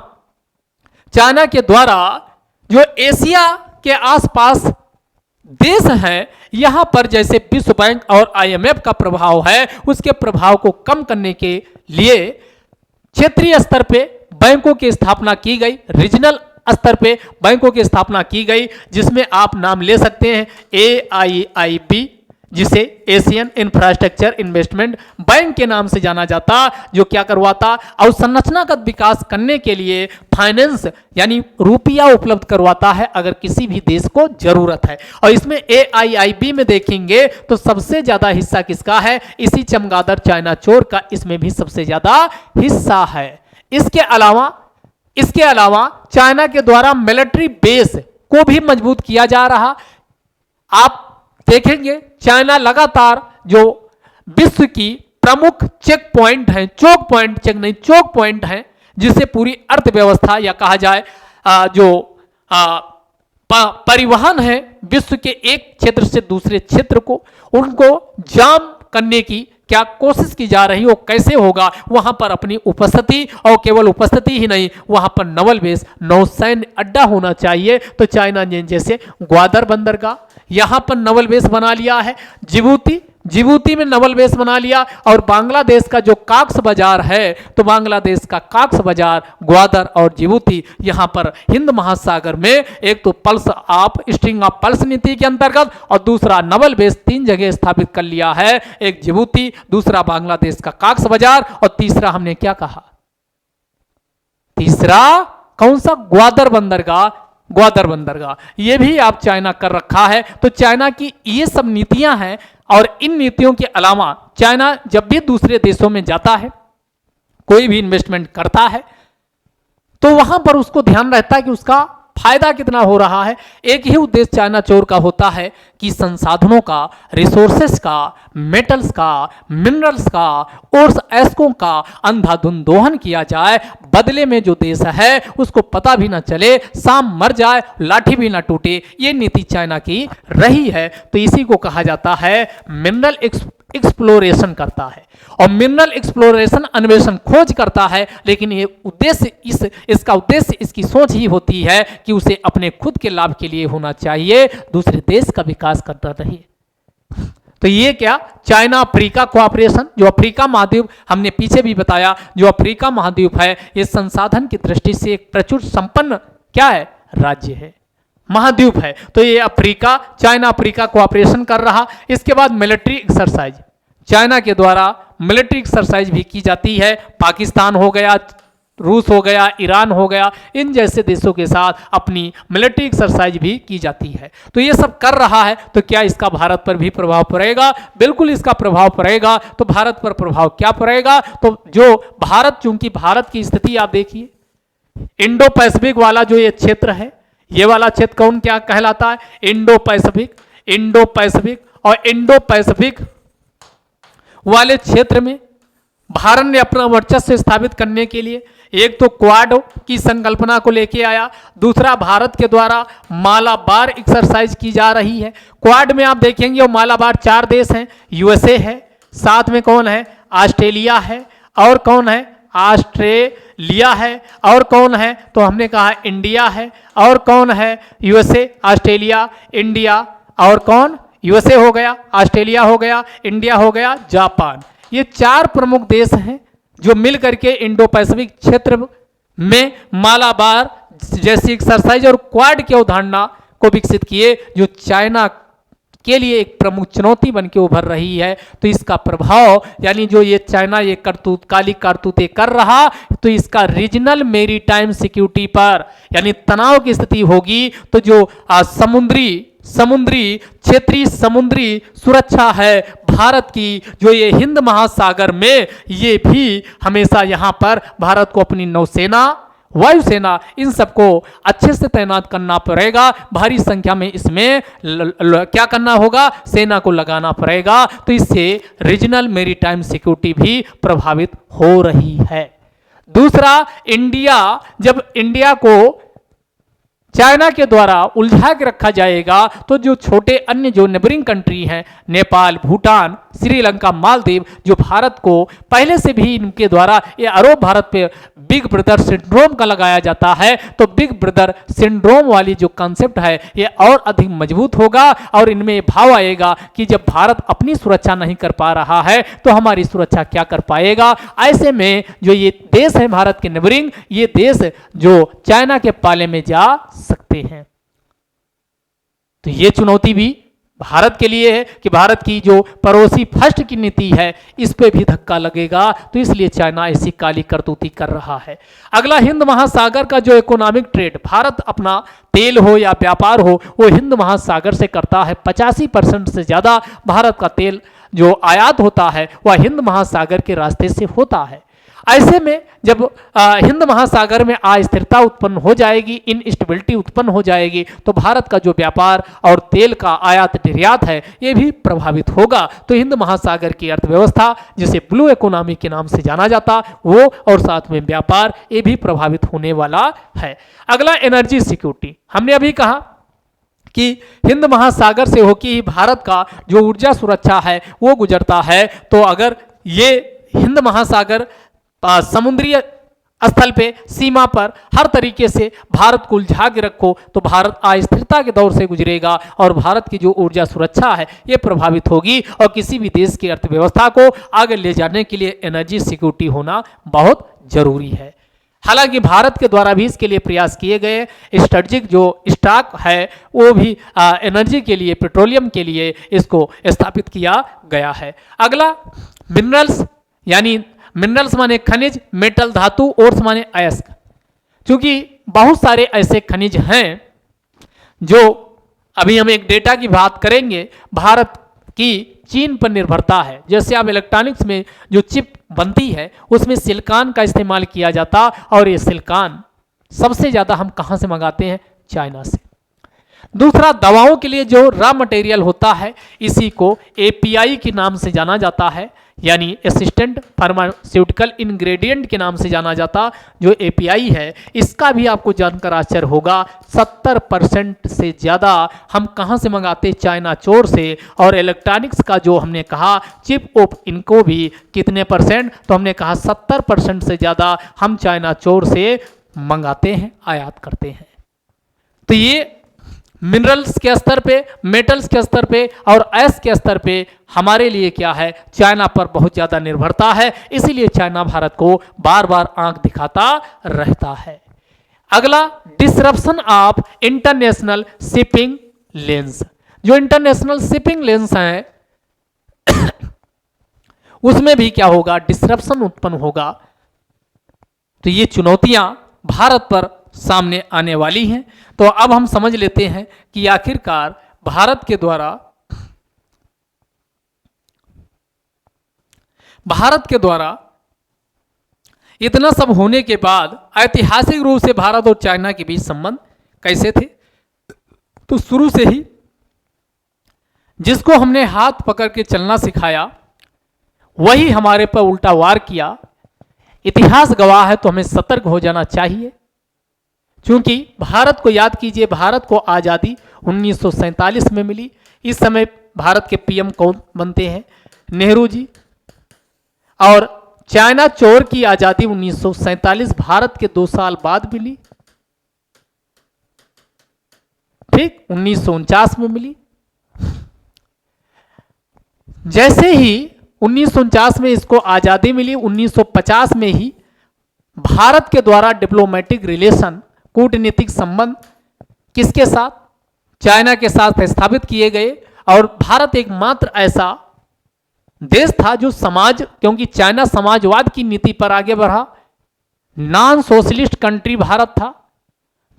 चाइना के द्वारा जो एशिया के आसपास देश हैं, यहां पर जैसे विश्व बैंक और आईएमएफ का प्रभाव है, उसके प्रभाव को कम करने के लिए क्षेत्रीय स्तर पे बैंकों की स्थापना की गई, रीजनल स्तर पे बैंकों की स्थापना की गई, जिसमें आप नाम ले सकते हैं AIIB, जिसे एशियन इंफ्रास्ट्रक्चर इन्वेस्टमेंट बैंक के नाम से जाना जाता, जो क्या करवाता, अवसंरचनागत विकास करने के लिए फाइनेंस यानी रुपया उपलब्ध करवाता है अगर किसी भी देश को जरूरत है। और इसमें AIIB में देखेंगे तो सबसे ज्यादा हिस्सा किसका है, इसी चमगादड़ चाइना चोर का इसमें भी सबसे ज्यादा हिस्सा है। इसके अलावा चाइना के द्वारा मिलिट्री बेस को भी मजबूत किया जा रहा। आप देखेंगे चाइना लगातार जो विश्व की प्रमुख चेक पॉइंट हैं, चोक पॉइंट हैं, जिससे पूरी अर्थव्यवस्था या कहा जाए जो परिवहन है विश्व के एक क्षेत्र से दूसरे क्षेत्र को, उनको जाम करने की क्या कोशिश की जा रही, वो कैसे होगा, वहां पर अपनी उपस्थिति, और केवल उपस्थिति ही नहीं, वहां पर नवल बेस नौसैन्य अड्डा होना चाहिए। तो चाइना ने जैसे ग्वादर बंदरगाह यहां पर नवल बेस बना लिया है, जिबूती में नवल बेस बना लिया, और बांग्लादेश का जो काक्स बाजार है, तो बांग्लादेश का काक्स बाजार, ग्वादर और जिबूती यहां पर हिंद महासागर में एक तो स्ट्रिंग ऑफ पल्स नीति के अंतर्गत, और दूसरा नवल बेस 3 जगह स्थापित कर लिया है, एक जिबूती, दूसरा बांग्लादेश का काक्स बाजार, और तीसरा हमने क्या कहा, तीसरा कौन सा, ग्वादर बंदरगाह, ये भी आप चाइना कर रखा है। तो चाइना की ये सब नीतियां हैं, और इन नीतियों के अलावा चाइना जब भी दूसरे देशों में जाता है, कोई भी इन्वेस्टमेंट करता है, तो वहां पर उसको ध्यान रहता है कि उसका फायदा कितना हो रहा है। एक ही उद्देश्य चाइना चोर का होता है कि संसाधनों का, रिसोर्सेस का, मेटल्स का, मिनरल्स का और ऐस्कों का अंधाधुंध दोहन किया जाए, बदले में जो देश है उसको पता भी ना चले, शाम मर जाए, लाठी भी ना टूटे। ये नीति चाइना की रही है। तो इसी को कहा जाता है मिनरल एक्सप्लोरेशन करता है। और मिनरल एक्सप्लोरेशन अन्वेषण खोज करता है, लेकिन ये उद्देश्य इसका उद्देश्य, इसकी सोच ही होती है कि उसे अपने खुद के लाभ के लिए होना चाहिए, दूसरे देश का विकास करना नहीं। तो ये क्या, चाइना अफ्रीका कोऑपरेशन, जो अफ्रीका महाद्वीप हमने पीछे भी बताया, जो अफ्रीका महाद्वीप है ये संसाधन की दृष्टि से एक प्रचुर संपन्न क्या है, राज्य है, महाद्वीप है। तो ये अफ्रीका, चाइना अफ्रीका कोऑपरेशन कर रहा। इसके बाद मिलिट्री एक्सरसाइज, चाइना के द्वारा मिलिट्री एक्सरसाइज भी की जाती है। पाकिस्तान हो गया, रूस हो गया, ईरान हो गया, इन जैसे देशों के साथ अपनी मिलिट्री एक्सरसाइज भी की जाती है। तो ये सब कर रहा है, तो क्या इसका भारत पर भी प्रभाव पड़ेगा? बिल्कुल इसका प्रभाव पड़ेगा। तो भारत पर प्रभाव क्या पड़ेगा? तो जो भारत, चूंकि भारत की स्थिति आप देखिए, इंडो पैसिफिक वाला जो ये क्षेत्र है, ये वाला क्षेत्र कौन क्या कहलाता है, इंडो पैसिफिक। इंडो पैसिफिक और इंडो पैसिफिक वाले क्षेत्र में भारत ने अपना वर्चस्व स्थापित करने के लिए एक तो क्वाड की संकल्पना को लेके आया, दूसरा भारत के द्वारा मालाबार एक्सरसाइज की जा रही है। क्वाड में आप देखेंगे वो मालाबार 4 देश हैं, यूएसए है, साथ में कौन है, ऑस्ट्रेलिया है, और कौन है, ऑस्ट्रेलिया है, और कौन है, तो हमने कहा इंडिया है, और कौन है, यूएसए, ऑस्ट्रेलिया, इंडिया, और कौन, यूएसए हो गया, ऑस्ट्रेलिया हो गया, इंडिया हो गया, जापान। ये 4 प्रमुख देश हैं जो मिल करके इंडो पैसिफिक क्षेत्र में मालाबार जैसी एक्सरसाइज और क्वाड की अवधारणा को विकसित किए, जो चाइना के लिए एक प्रमुख चुनौती बन के उभर रही है। तो इसका प्रभाव, यानी जो ये चाइना ये करतूत, काली करतूतें कर रहा, तो इसका रीजनल मेरीटाइम सिक्योरिटी पर यानी तनाव की स्थिति होगी। तो जो समुद्री क्षेत्रीय समुद्री सुरक्षा है भारत की, जो ये हिंद महासागर में, ये भी हमेशा यहाँ पर भारत को अपनी नौसेना, वायुसेना, इन सबको अच्छे से तैनात करना पड़ेगा। भारी संख्या में इसमें क्या करना होगा, सेना को लगाना पड़ेगा। तो इससे रीजनल मेरीटाइम सिक्योरिटी भी प्रभावित हो रही है। दूसरा, इंडिया, जब इंडिया को चाइना के द्वारा उलझा के रखा जाएगा, तो जो छोटे अन्य जो नेबरिंग कंट्री हैं, नेपाल, भूटान, श्रीलंका, मालदीव, जो भारत को पहले से भी इनके द्वारा ये आरोप भारत पे बिग ब्रदर सिंड्रोम का लगाया जाता है, तो बिग ब्रदर सिंड्रोम वाली जो कॉन्सेप्ट है ये और अधिक मजबूत होगा, और इनमें ये भाव आएगा कि जब भारत अपनी सुरक्षा नहीं कर पा रहा है तो हमारी सुरक्षा क्या कर पाएगा। ऐसे में जो ये देश है भारत के नेबरिंग, ये देश जो चाइना के पाले में जा सकते हैं। तो ये चुनौती भी भारत के लिए है कि भारत की जो पड़ोसी फर्स्ट की नीति है, इस पे भी धक्का लगेगा। तो इसलिए चाइना ऐसी काली करतूती कर रहा है। अगला, हिंद महासागर का जो इकोनॉमिक ट्रेड, भारत अपना तेल हो या व्यापार हो वो हिंद महासागर से करता है। 85% से ज्यादा भारत का तेल जो आयात होता है वह हिंद महासागर के रास्ते से होता है। ऐसे में जब हिंद महासागर में अस्थिरता उत्पन्न हो जाएगी, इनस्टेबिलिटी उत्पन्न हो जाएगी, तो भारत का जो व्यापार और तेल का आयात निर्यात है ये भी प्रभावित होगा। तो हिंद महासागर की अर्थव्यवस्था, जिसे ब्लू इकोनॉमी के नाम से जाना जाता, वो और साथ में व्यापार, ये भी प्रभावित होने वाला है। अगला, एनर्जी सिक्योरिटी। हमने अभी कहा कि हिंद महासागर से होकर ही भारत का जो ऊर्जा सुरक्षा है वो गुजरता है। तो अगर ये हिंद महासागर समुद्री स्थल पे, सीमा पर हर तरीके से भारत को उलझा के रखो, तो भारत अस्थिरता के दौर से गुजरेगा और भारत की जो ऊर्जा सुरक्षा है ये प्रभावित होगी। और किसी भी देश की अर्थव्यवस्था को आगे ले जाने के लिए एनर्जी सिक्योरिटी होना बहुत जरूरी है। हालांकि भारत के द्वारा भी इसके लिए प्रयास किए गए, स्ट्रेटेजिक जो स्टॉक है वो भी एनर्जी के लिए, पेट्रोलियम के लिए इसको स्थापित किया गया है। अगला, मिनरल्स, यानी मिनरल्स माने खनिज, मेटल धातु, और माने अयस्क। क्योंकि बहुत सारे ऐसे खनिज हैं जो, अभी हम एक डेटा की बात करेंगे, भारत की चीन पर निर्भरता है। जैसे आप इलेक्ट्रॉनिक्स में जो चिप बनती है उसमें सिलिकॉन का इस्तेमाल किया जाता, और ये सिलिकॉन सबसे ज़्यादा हम कहाँ से मंगाते हैं? चाइना से। दूसरा, दवाओं के लिए जो रॉ मटेरियल होता है इसी को एपीआई के नाम से जाना जाता है, यानी असिस्टेंट फार्मास्यूटिकल इंग्रेडिएंट के नाम से जाना जाता जो एपीआई है, इसका भी आपको जानकर आश्चर्य होगा 70% से ज़्यादा हम कहाँ से मंगाते? चाइना चोर से। और इलेक्ट्रॉनिक्स का जो हमने कहा चिप ऑफ इनको भी कितने परसेंट? तो हमने कहा 70% से ज़्यादा हम चाइना चोर से मंगाते हैं, आयात करते हैं। तो ये मिनरल्स के स्तर पे, मेटल्स के स्तर पे और ऐश के स्तर पे हमारे लिए क्या है? चाइना पर बहुत ज़्यादा निर्भरता है, इसीलिए चाइना भारत को बार बार आंख दिखाता रहता है। अगला, disruption of international shipping lens. जो इंटरनेशनल शिपिंग लेन्स हैं उसमें भी क्या होगा? डिसरप्शन उत्पन्न होगा। तो ये चुनौतियां भारत पर सामने आने वाली हैं। तो अब हम समझ लेते हैं कि आखिरकार भारत के द्वारा इतना सब होने के बाद ऐतिहासिक रूप से भारत और चाइना के बीच संबंध कैसे थे? तो शुरू से ही जिसको हमने हाथ पकड़ के चलना सिखाया वही हमारे पर उल्टा वार किया। इतिहास गवाह है, तो हमें सतर्क हो जाना चाहिए। क्योंकि भारत को याद कीजिए, भारत को आज़ादी 1947 में मिली। इस समय भारत के पीएम कौन बनते हैं? नेहरू जी। और चाइना चोर की आज़ादी 1947 भारत के 2 साल बाद मिली, ठीक 1949 में मिली। जैसे ही 1949 में इसको आज़ादी मिली, 1950 में ही भारत के द्वारा डिप्लोमेटिक रिलेशन, कूटनीतिक संबंध किसके साथ? चाइना के साथ स्थापित किए गए। और भारत एकमात्र ऐसा देश था जो क्योंकि चाइना समाजवाद की नीति पर आगे बढ़ा, नॉन सोशलिस्ट कंट्री भारत था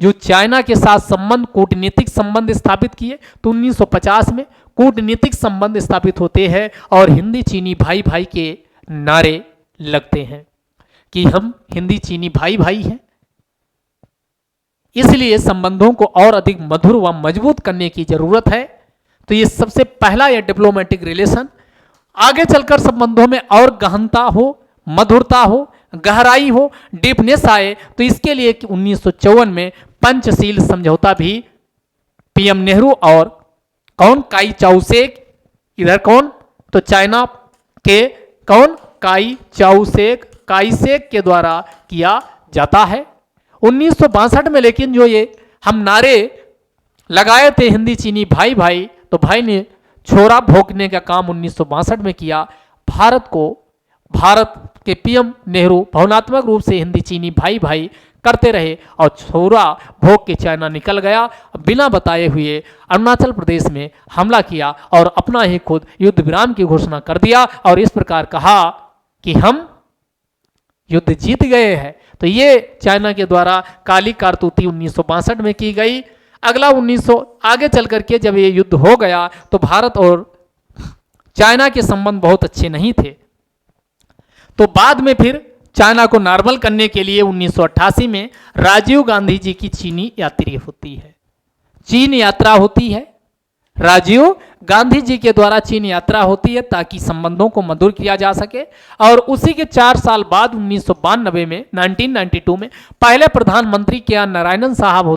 जो चाइना के साथ संबंध, कूटनीतिक संबंध स्थापित किए। तो 1950 में कूटनीतिक संबंध स्थापित होते हैं और हिंदी चीनी भाई भाई के नारे लगते हैं कि हम हिंदी चीनी भाई भाई हैं। इसलिए संबंधों को और अधिक मधुर व मजबूत करने की जरूरत है। तो ये सबसे पहला यह डिप्लोमेटिक रिलेशन, आगे चलकर संबंधों में और गहनता हो, मधुरता हो, गहराई हो, डीपनेस आए, तो इसके लिए 1954 में पंचशील समझौता भी पीएम नेहरू और कौन? काई चाउसेक, इधर कौन? तो चाइना के कौन? काईसेक के द्वारा किया जाता है 1962 में। लेकिन जो ये हम नारे लगाए थे हिंदी चीनी भाई भाई, तो भाई ने छोरा भोंकने का काम 1962 में किया। भारत के पीएम नेहरू भावनात्मक रूप से हिंदी चीनी भाई भाई करते रहे और छोरा भोंक के चाइना निकल गया। बिना बताए हुए अरुणाचल प्रदेश में हमला किया और अपना ही खुद युद्ध विराम की घोषणा कर दिया और इस प्रकार कहा कि हम युद्ध जीत गए हैं। तो ये चाइना के द्वारा काली कारतूती 1962 में की गई। अगला 1900 आगे चल करके जब ये युद्ध हो गया तो भारत और चाइना के संबंध बहुत अच्छे नहीं थे। तो बाद में फिर चाइना को नॉर्मल करने के लिए 1988 में राजीव गांधी जी की चीनी यात्रा होती है। चीन यात्रा होती है, राजीव गांधी जी के द्वारा चीन यात्रा होती है ताकि संबंधों को मधुर किया जा सके। और उसी के 4 साल बाद 1992 में पहले प्रधानमंत्री के आर नारायणन साहब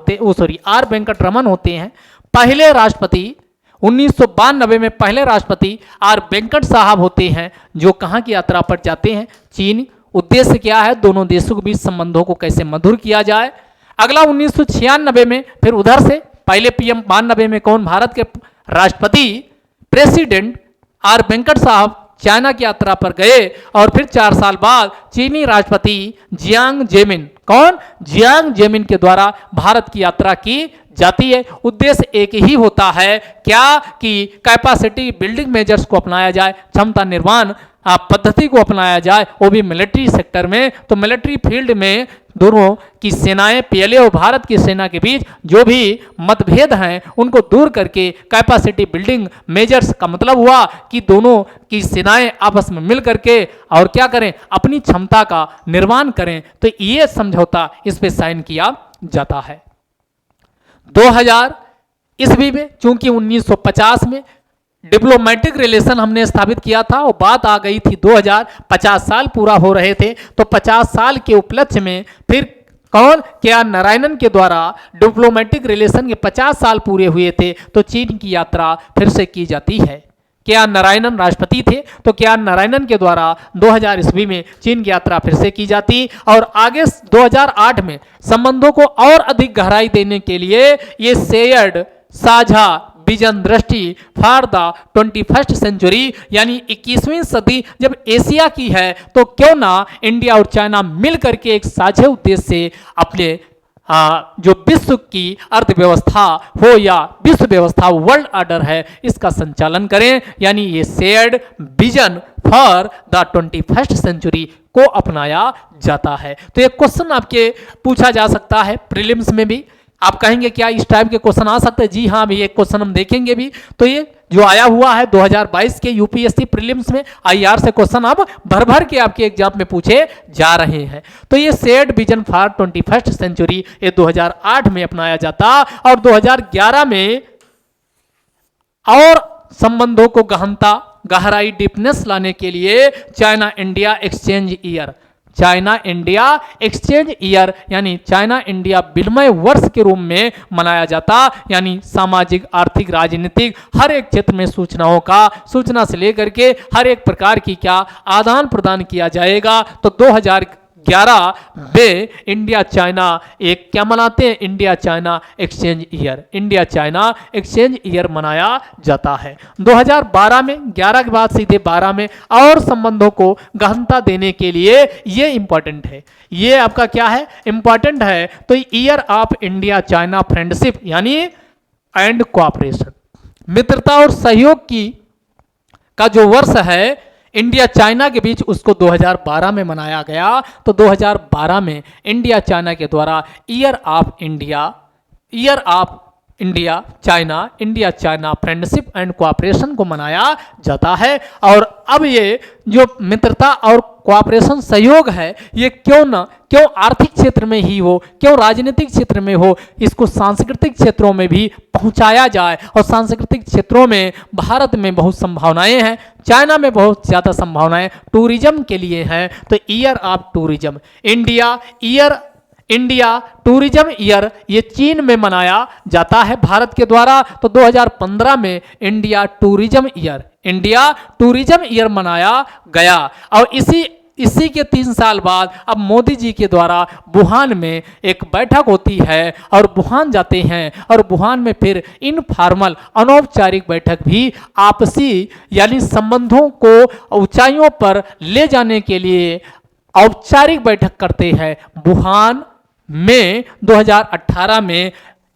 आर वेंकटरमन होते हैं पहले राष्ट्रपति। 1992 में पहले राष्ट्रपति आर वेंकट साहब होते हैं जो कहाँ की यात्रा पर जाते हैं? चीन। उद्देश्य क्या है? दोनों देशों के बीच संबंधों को कैसे मधुर किया जाए। अगला 1996 में फिर उधर से पहले पीएम 92 में कौन? भारत के राष्ट्रपति प्रेसिडेंट आर वेंकट साहब चाइना की यात्रा पर गए और फिर 4 साल बाद चीनी राष्ट्रपति जियांग जेमिन, कौन? जियांग जेमिन के द्वारा भारत की यात्रा की जाती है। उद्देश्य एक ही होता है, क्या? कि कैपेसिटी बिल्डिंग मेजर्स को अपनाया जाए, क्षमता निर्माण पद्धति को अपनाया जाए, वो भी मिलिट्री सेक्टर में। तो मिलिट्री फील्ड में दोनों की सेनाएं, पीएलए और भारत की सेना के बीच जो भी मतभेद हैं उनको दूर करके कैपेसिटी बिल्डिंग मेजर्स का मतलब हुआ कि दोनों की सेनाएं आपस में मिल करके और क्या करें? अपनी क्षमता का निर्माण करें। तो ये समझौता इस पे साइन किया जाता है। 2000 ईस्वी में चूंकि 1950 में डिप्लोमेटिक रिलेशन हमने स्थापित किया था और बात आ गई थी 2050 साल पूरा हो रहे थे, तो 50 साल के उपलक्ष्य में फिर कौन के.आर. नारायणन के द्वारा डिप्लोमेटिक रिलेशन के 50 साल पूरे हुए थे, तो चीन की यात्रा फिर से की जाती है। के.आर. नारायणन राष्ट्रपति थे, तो के.आर. नारायणन के द्वारा 2000 ईस्वी में चीन की यात्रा फिर से की जाती और आगे 2008 में संबंधों को और अधिक गहराई देने के लिए ये शेयर्ड साझा विजन दृष्टि फॉर द 21st सेंचुरी यानी 21वीं सदी जब एशिया की है, तो क्यों ना इंडिया और चाइना मिल करके एक साझे उद्देश्य से अपने जो विश्व की अर्थव्यवस्था हो या विश्व व्यवस्था वर्ल्ड ऑर्डर है, इसका संचालन करें। यानी ये shared vision for the 21st century को अपनाया जाता है। तो एक क्वेश्चन आपके पूछा जा सकता है प्रीलिम्स में भी, आप कहेंगे क्या इस टाइप के क्वेश्चन आ सकते हैं? जी हाँ, भी एक क्वेश्चन हम देखेंगे भी। तो ये जो आया हुआ है 2022 के यूपीएससी प्रीलिम्स में आईआर से क्वेश्चन अब भर भर के आपके एग्जाम में पूछे जा रहे हैं। तो ये shared vision for 21st century ये 2008 में अपनाया जाता और 2011 में और संबंधों को गहनता गहराई डीपनेस लाने के लिए China India exchange year, China India exchange year यानी चाइना इंडिया विनिमय वर्ष के रूप में मनाया जाता। यानी सामाजिक आर्थिक राजनीतिक हर एक क्षेत्र में सूचनाओं का सूचना से लेकर के हर एक प्रकार की क्या आदान प्रदान किया जाएगा। तो 2011 में इंडिया चाइना एक क्या मनाते हैं? India China exchange year, India China exchange year मनाया जाता है। 2012 में 11 के बाद सीधे 12 में और संबंधों को गहनता देने के लिए ये इंपॉर्टेंट है, ये आपका क्या है? इंपॉर्टेंट है। तो year of India China friendship यानी एंड कोऑपरेशन, मित्रता और सहयोग की का जो वर्ष है इंडिया चाइना के बीच, उसको 2012 में मनाया गया। तो 2012 में इंडिया चाइना के द्वारा year of India China friendship and cooperation को मनाया जाता है। और अब ये जो मित्रता और कोऑपरेशन सहयोग है, ये क्यों आर्थिक क्षेत्र में ही हो, क्यों राजनीतिक क्षेत्र में हो, इसको सांस्कृतिक क्षेत्रों में भी पहुंचाया जाए। और सांस्कृतिक क्षेत्रों में भारत में बहुत संभावनाएं हैं, चाइना में बहुत ज़्यादा संभावनाएं टूरिज्म के लिए हैं। तो year of tourism India tourism year ये चीन में मनाया जाता है भारत के द्वारा। तो 2015 में इंडिया टूरिज्म ईयर मनाया गया। और इसी के 3 साल बाद अब मोदी जी के द्वारा वुहान में एक बैठक होती है और वुहान जाते हैं और वुहान में फिर इनफॉर्मल अनौपचारिक बैठक भी आपसी यानी संबंधों को ऊंचाइयों पर ले जाने के लिए औपचारिक बैठक करते हैं। वुहान में 2018 में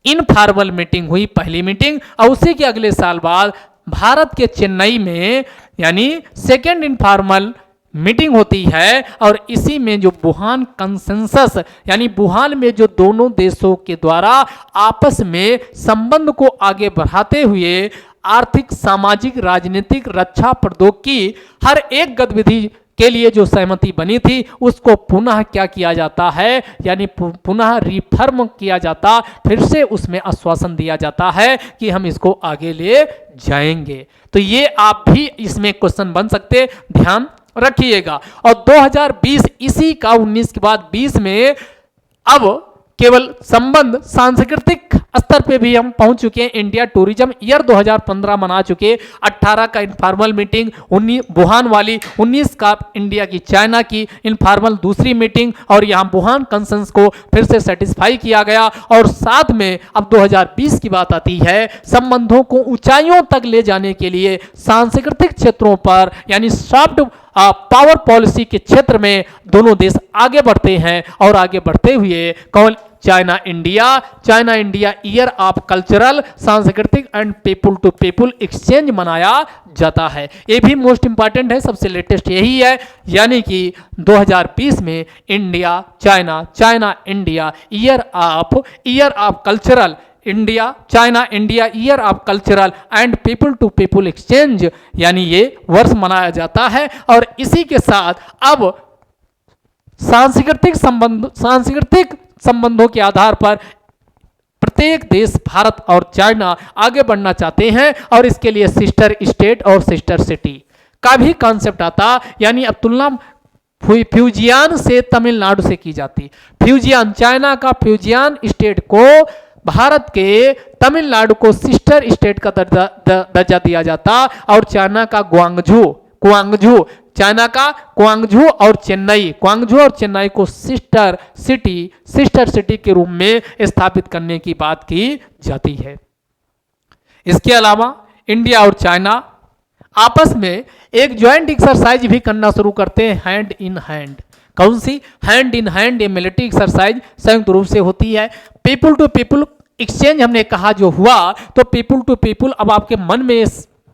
इनफॉर्मल मीटिंग हुई, पहली मीटिंग, और उसी के अगले साल बाद भारत के चेन्नई में यानी सेकेंड इनफॉर्मल मीटिंग होती है। और इसी में जो वुहान कंसेंसस यानी वुहान में जो दोनों देशों के द्वारा आपस में संबंध को आगे बढ़ाते हुए आर्थिक सामाजिक राजनीतिक रक्षा प्रौद्योगिकी हर एक गतिविधि के लिए जो सहमति बनी थी, उसको पुनः क्या किया जाता है यानी पुनः रिफर्म किया जाता, फिर से उसमें आश्वासन दिया जाता है कि हम इसको आगे ले जाएंगे। तो ये आप भी इसमें क्वेश्चन बन सकते, ध्यान रखिएगा। और 2020 इसी का 19 के बाद 20 में अब केवल संबंध सांस्कृतिक स्तर पे भी हम पहुंच चुके हैं। इंडिया टूरिज्म ईयर 2015 मना चुके, 18 का इनफॉर्मल मीटिंग, 19 वुहान वाली, 19 का इंडिया की चाइना की इनफॉर्मल दूसरी मीटिंग, और यहाँ वुहान कंसेंसस को फिर से सेटिस्फाई किया गया। और साथ में अब 2020 की बात आती है, संबंधों को ऊंचाइयों तक ले जाने के लिए सांस्कृतिक क्षेत्रों पर यानी सॉफ्ट पावर पॉलिसी के क्षेत्र में दोनों देश आगे बढ़ते हैं। और आगे बढ़ते हुए कौन? China India year of cultural सांस्कृतिक and people to people exchange मनाया जाता है। ये भी मोस्ट इंपॉर्टेंट है, सबसे लेटेस्ट यही है। यानी कि 2020 में China India year of cultural China India year of cultural and people to people exchange यानी ये वर्ष मनाया जाता है। और इसी के साथ अब सांस्कृतिक संबंधों के आधार पर प्रत्येक देश भारत और चाइना आगे बढ़ना चाहते हैं और इसके लिए सिस्टर स्टेट और सिस्टर सिटी का भी कॉन्सेप्ट आता, यानी अब तुलना फ्यूजियान से तमिलनाडु से की जाती। फ्यूजियान चाइना का फ्यूजियान स्टेट को भारत के तमिलनाडु को सिस्टर स्टेट का दर्जा दिया जाता और चाइना का ग्वांगझू चाइना का ग्वांगझू और चेन्नई को सिस्टर सिटी के रूप में स्थापित करने की बात की जाती है। इसके अलावा इंडिया और चाइना आपस में एक ज्वाइंट एक्सरसाइज भी करना शुरू करते हैं, हैंड इन हैंड। कौन सी? हैंड इन हैंड ये मिलिट्री एक्सरसाइज संयुक्त रूप से होती है। पीपुल टू पीपुल एक्सचेंज हमने कहा जो हुआ, तो पीपुल टू पीपुल, अब आपके मन में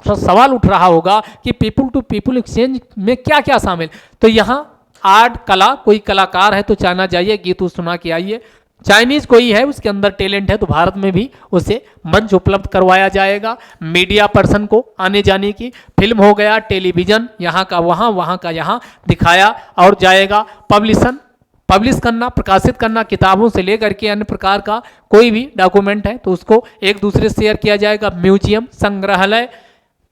सवाल उठ रहा होगा कि पीपुल टू पीपुल एक्सचेंज में क्या क्या शामिल। तो यहाँ आर्ट कला, कोई कलाकार है तो चाइना जाइए, गीत सुना के आइए। चाइनीज कोई है उसके अंदर टैलेंट है तो भारत में भी उसे मंच उपलब्ध करवाया जाएगा। मीडिया पर्सन को आने जाने की, फिल्म हो गया, टेलीविजन, यहाँ का वहाँ का यहाँ दिखाया और जाएगा। पब्लिश करना, प्रकाशित करना, किताबों से लेकर के अन्य प्रकार का कोई भी डॉक्यूमेंट है तो उसको एक दूसरे से शेयर किया जाएगा। म्यूजियम, संग्रहालय,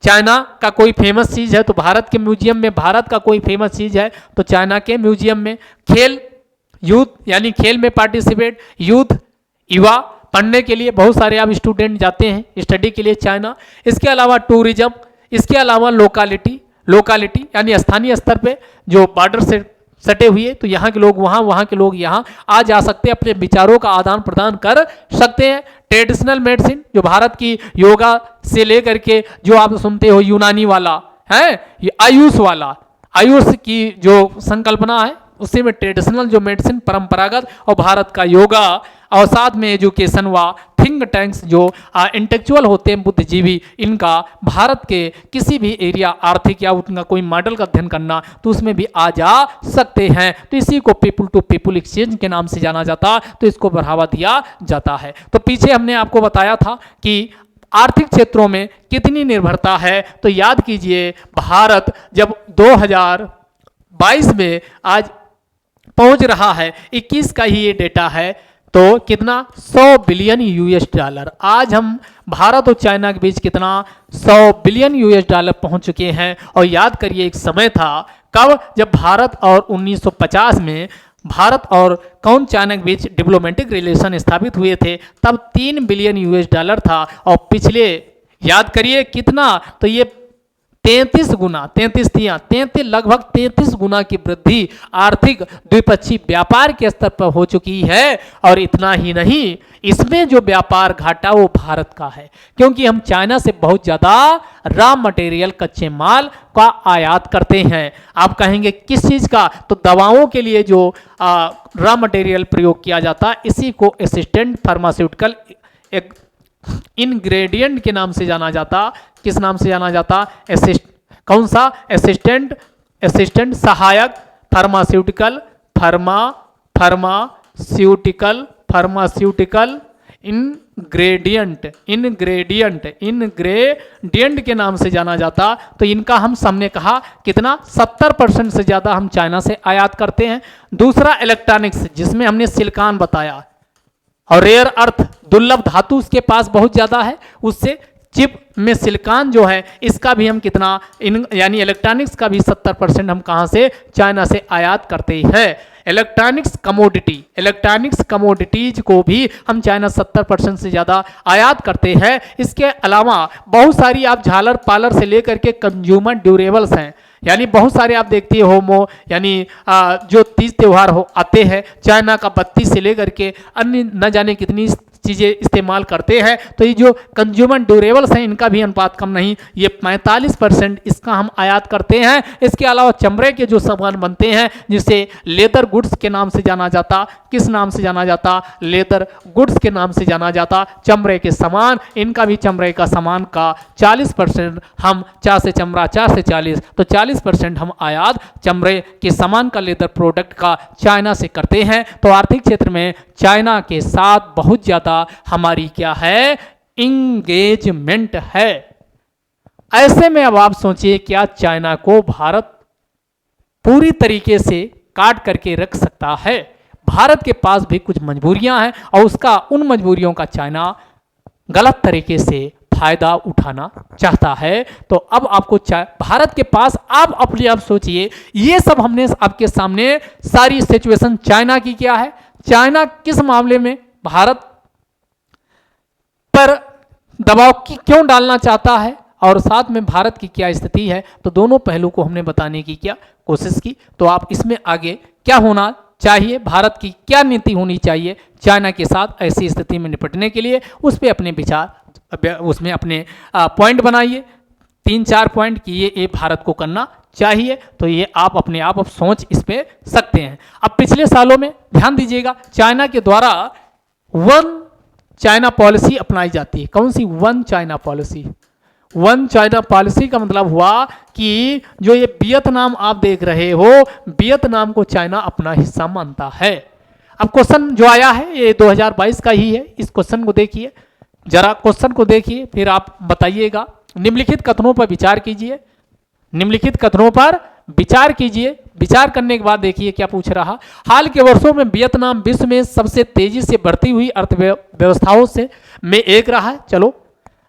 चाइना का कोई फेमस चीज है तो भारत के म्यूजियम में, भारत का कोई फेमस चीज है तो चाइना के म्यूजियम में। खेल, यूथ यानी खेल में पार्टिसिपेट, युवा पढ़ने के लिए बहुत सारे आप स्टूडेंट जाते हैं स्टडी के लिए चाइना। इसके अलावा टूरिज्म, इसके अलावा लोकालिटी यानी स्थानीय स्तर पे जो बॉर्डर से सटे हुए, तो यहाँ के लोग वहाँ के लोग यहाँ आ जा सकते हैं, अपने विचारों का आदान प्रदान कर सकते हैं। ट्रेडिशनल मेडिसिन जो भारत की योगा से लेकर के जो आप सुनते हो यूनानी वाला है, ये आयुष की जो संकल्पना है उसी में ट्रेडिशनल जो मेडिसिन परंपरागत और भारत का योगा और साथ में एजुकेशन व थिंक टैंक्स जो इंटेलेक्चुअल होते हैं बुद्धिजीवी, इनका भारत के किसी भी एरिया आर्थिक या उनका कोई मॉडल का अध्ययन करना तो उसमें भी आ जा सकते हैं। तो इसी को पीपुल टू पीपुल एक्सचेंज के नाम से जाना जाता, तो इसको बढ़ावा दिया जाता है। तो पीछे हमने आपको बताया था कि आर्थिक क्षेत्रों में कितनी निर्भरता है, तो याद कीजिए भारत जब 2022 में आज पहुंच रहा है, 21 का ही ये डेटा है, तो कितना 100 बिलियन यूएस डॉलर। आज हम भारत और चाइना के बीच कितना 100 बिलियन यूएस डॉलर पहुंच चुके हैं। और याद करिए एक समय था कब, जब भारत और 1950 में भारत और कौन चाइना के बीच डिप्लोमेटिक रिलेशन स्थापित हुए थे, तब 3 बिलियन यूएस डॉलर था। और पिछले याद करिए कितना, तो ये 33 गुना, 33 लगभग 33 गुना की वृद्धि आर्थिक द्विपक्षीय व्यापार के स्तर पर हो चुकी है। और इतना ही नहीं, इसमें जो व्यापार घाटा वो भारत का है, क्योंकि हम चाइना से बहुत ज्यादा रॉ मटेरियल कच्चे माल का आयात करते हैं। आप कहेंगे किस चीज का, तो दवाओं के लिए जो रॉ मटेरियल प्रयोग किया जाता है इसी को असिस्टेंट फार्मास्यूटिकल इंग्रेडिएंट के नाम से जाना जाता। किस नाम से जाना जाता? कौन सा? असिस्टेंट सहायक फार्मास्यूटिकल इंग्रेडिएंट के नाम से जाना जाता। तो इनका हमने कहा कितना 70% से ज्यादा हम चाइना से आयात करते हैं। दूसरा इलेक्ट्रॉनिक्स, जिसमें हमने सिलिकॉन बताया, और रेयर अर्थ दुर्लभ धातु उसके पास बहुत ज्यादा है, उससे चिप में सिलिकॉन जो है इसका भी हम कितना यानी इलेक्ट्रॉनिक्स का भी 70% हम कहां से? चाइना से आयात करते हैं। इलेक्ट्रॉनिक्स कमोडिटीज को भी हम चाइना 70% से ज्यादा आयात करते हैं। इसके अलावा बहुत सारी आप झालर पालर से लेकर के कंज्यूमर ड्यूरेबल्स हैं, यानी बहुत सारे आप देखते हो यानी जो तीज त्योहार आते हैं, चाइना का बत्ती से लेकर के अन्य न जाने कितनी चीजें इस्तेमाल करते हैं। तो ये जो कंज्यूमर ड्यूरेबल्स हैं इनका भी अनुपात कम नहीं, ये 45% इसका हम आयात करते हैं। इसके अलावा चमड़े के जो सामान बनते हैं जिसे लेदर गुड्स के नाम से जाना जाता, किस नाम से जाना जाता? लेदर गुड्स के नाम से जाना जाता। चमड़े के सामान, इनका भी चमड़े का सामान का 40% हम 4 से 40, तो 40% हम आयात चमड़े के सामान का, लेदर प्रोडक्ट का चाइना से करते हैं। तो आर्थिक क्षेत्र में चाइना के साथ बहुत ज्यादा हमारी क्या है? इंगेजमेंट है। ऐसे में अब आप सोचिए क्या चाइना को भारत पूरी तरीके से काट करके रख सकता है? भारत के पास भी कुछ मजबूरियां हैं और उसका उन मजबूरियों का चाइना गलत तरीके से फायदा उठाना चाहता है। तो अब आपको भारत के पास, आप अपने आप सोचिए, ये सब हमने आपके सामने सारी सिचुएशन चाइना की क्या है, चाइना किस मामले में भारत पर दबाव क्यों डालना चाहता है और साथ में भारत की क्या स्थिति है, तो दोनों पहलू को हमने बताने की क्या कोशिश की। तो आप इसमें आगे क्या होना चाहिए, भारत की क्या नीति होनी चाहिए चाइना के साथ ऐसी स्थिति में निपटने के लिए, उस पर अपने विचार, उसमें अपने पॉइंट बनाइए, 3-4 पॉइंट कि ये भारत को करना चाहिए। तो ये आप अपने आप सोच इस पे सकते हैं। अब पिछले सालों में ध्यान दीजिएगा, चाइना के द्वारा वन चाइना पॉलिसी अपनाई जाती है। कौन सी? One China policy. One China policy का मतलब हुआ कि जो ये वियतनाम आप देख रहे हो, वियतनाम को चाइना अपना हिस्सा मानता है। अब क्वेश्चन जो आया है ये 2022 का ही है, इस क्वेश्चन को देखिए, जरा क्वेश्चन को देखिए, फिर आप बताइएगा। निम्नलिखित कथनों पर विचार कीजिए, निम्नलिखित कथनों पर विचार कीजिए। विचार करने के बाद देखिए क्या पूछ रहा। हाल के वर्षों में वियतनाम विश्व में सबसे तेजी से बढ़ती हुई अर्थव्यवस्थाओं से में एक रहा है। चलो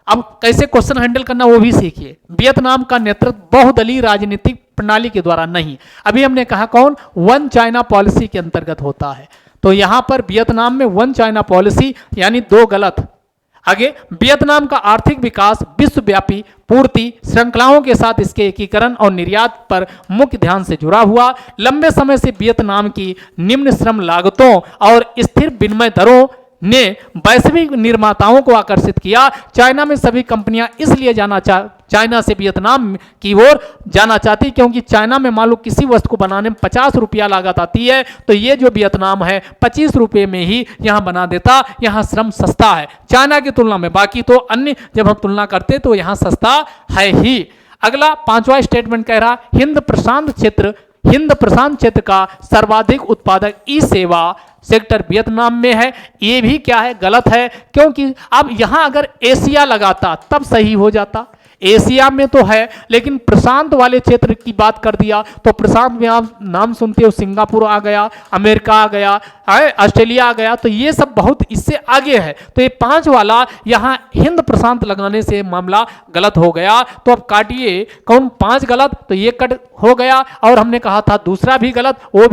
अब कैसे क्वेश्चन हैंडल करना वो भी सीखिए। वियतनाम का नेतृत्व बहुदलीय राजनीतिक प्रणाली के द्वारा नहीं, अभी हमने कहा कौन, वन चाइना पॉलिसी के अंतर्गत होता है। तो यहां पर वियतनाम में वन चाइना पॉलिसी यानी दो गलत। आगे, वियतनाम का आर्थिक विकास विश्वव्यापी पूर्ति श्रृंखलाओं के साथ इसके एकीकरण और निर्यात पर मुख्य ध्यान से जुड़ा हुआ। लंबे समय से वियतनाम की निम्न श्रम लागतों और स्थिर विनिमय दरों ने वैश्विक निर्माताओं को आकर्षित किया। चाइना में सभी कंपनियां इसलिए चाइना से वियतनाम की ओर जाना चाहती क्योंकि चाइना में मान लो किसी वस्तु को बनाने में 50 रुपया लागत आती है, तो ये जो वियतनाम है 25 रुपये में ही यहाँ बना देता। यहाँ श्रम सस्ता है चाइना की तुलना में, बाकी तो अन्य जब हम तुलना करते तो यहाँ सस्ता है ही। अगला 5वां स्टेटमेंट कह रहा, हिंद प्रशांत क्षेत्र का सर्वाधिक उत्पादक ई सेवा सेक्टर वियतनाम में है। ये भी क्या है, गलत है, क्योंकि अब यहां अगर एशिया लगाता तब सही हो जाता। एशिया में तो है, लेकिन प्रशांत वाले क्षेत्र की बात कर दिया तो प्रशांत में आप नाम सुनते हो, सिंगापुर आ गया, अमेरिका आ गया, ऑस्ट्रेलिया आ गया, तो ये सब बहुत इससे आगे है। तो ये 5 वाला यहाँ हिंद प्रशांत लगाने से मामला गलत हो गया। तो अब काटिए, कौन 5 गलत, तो ये कट हो गया और हमने कहा था दूसरा भी गलत, वो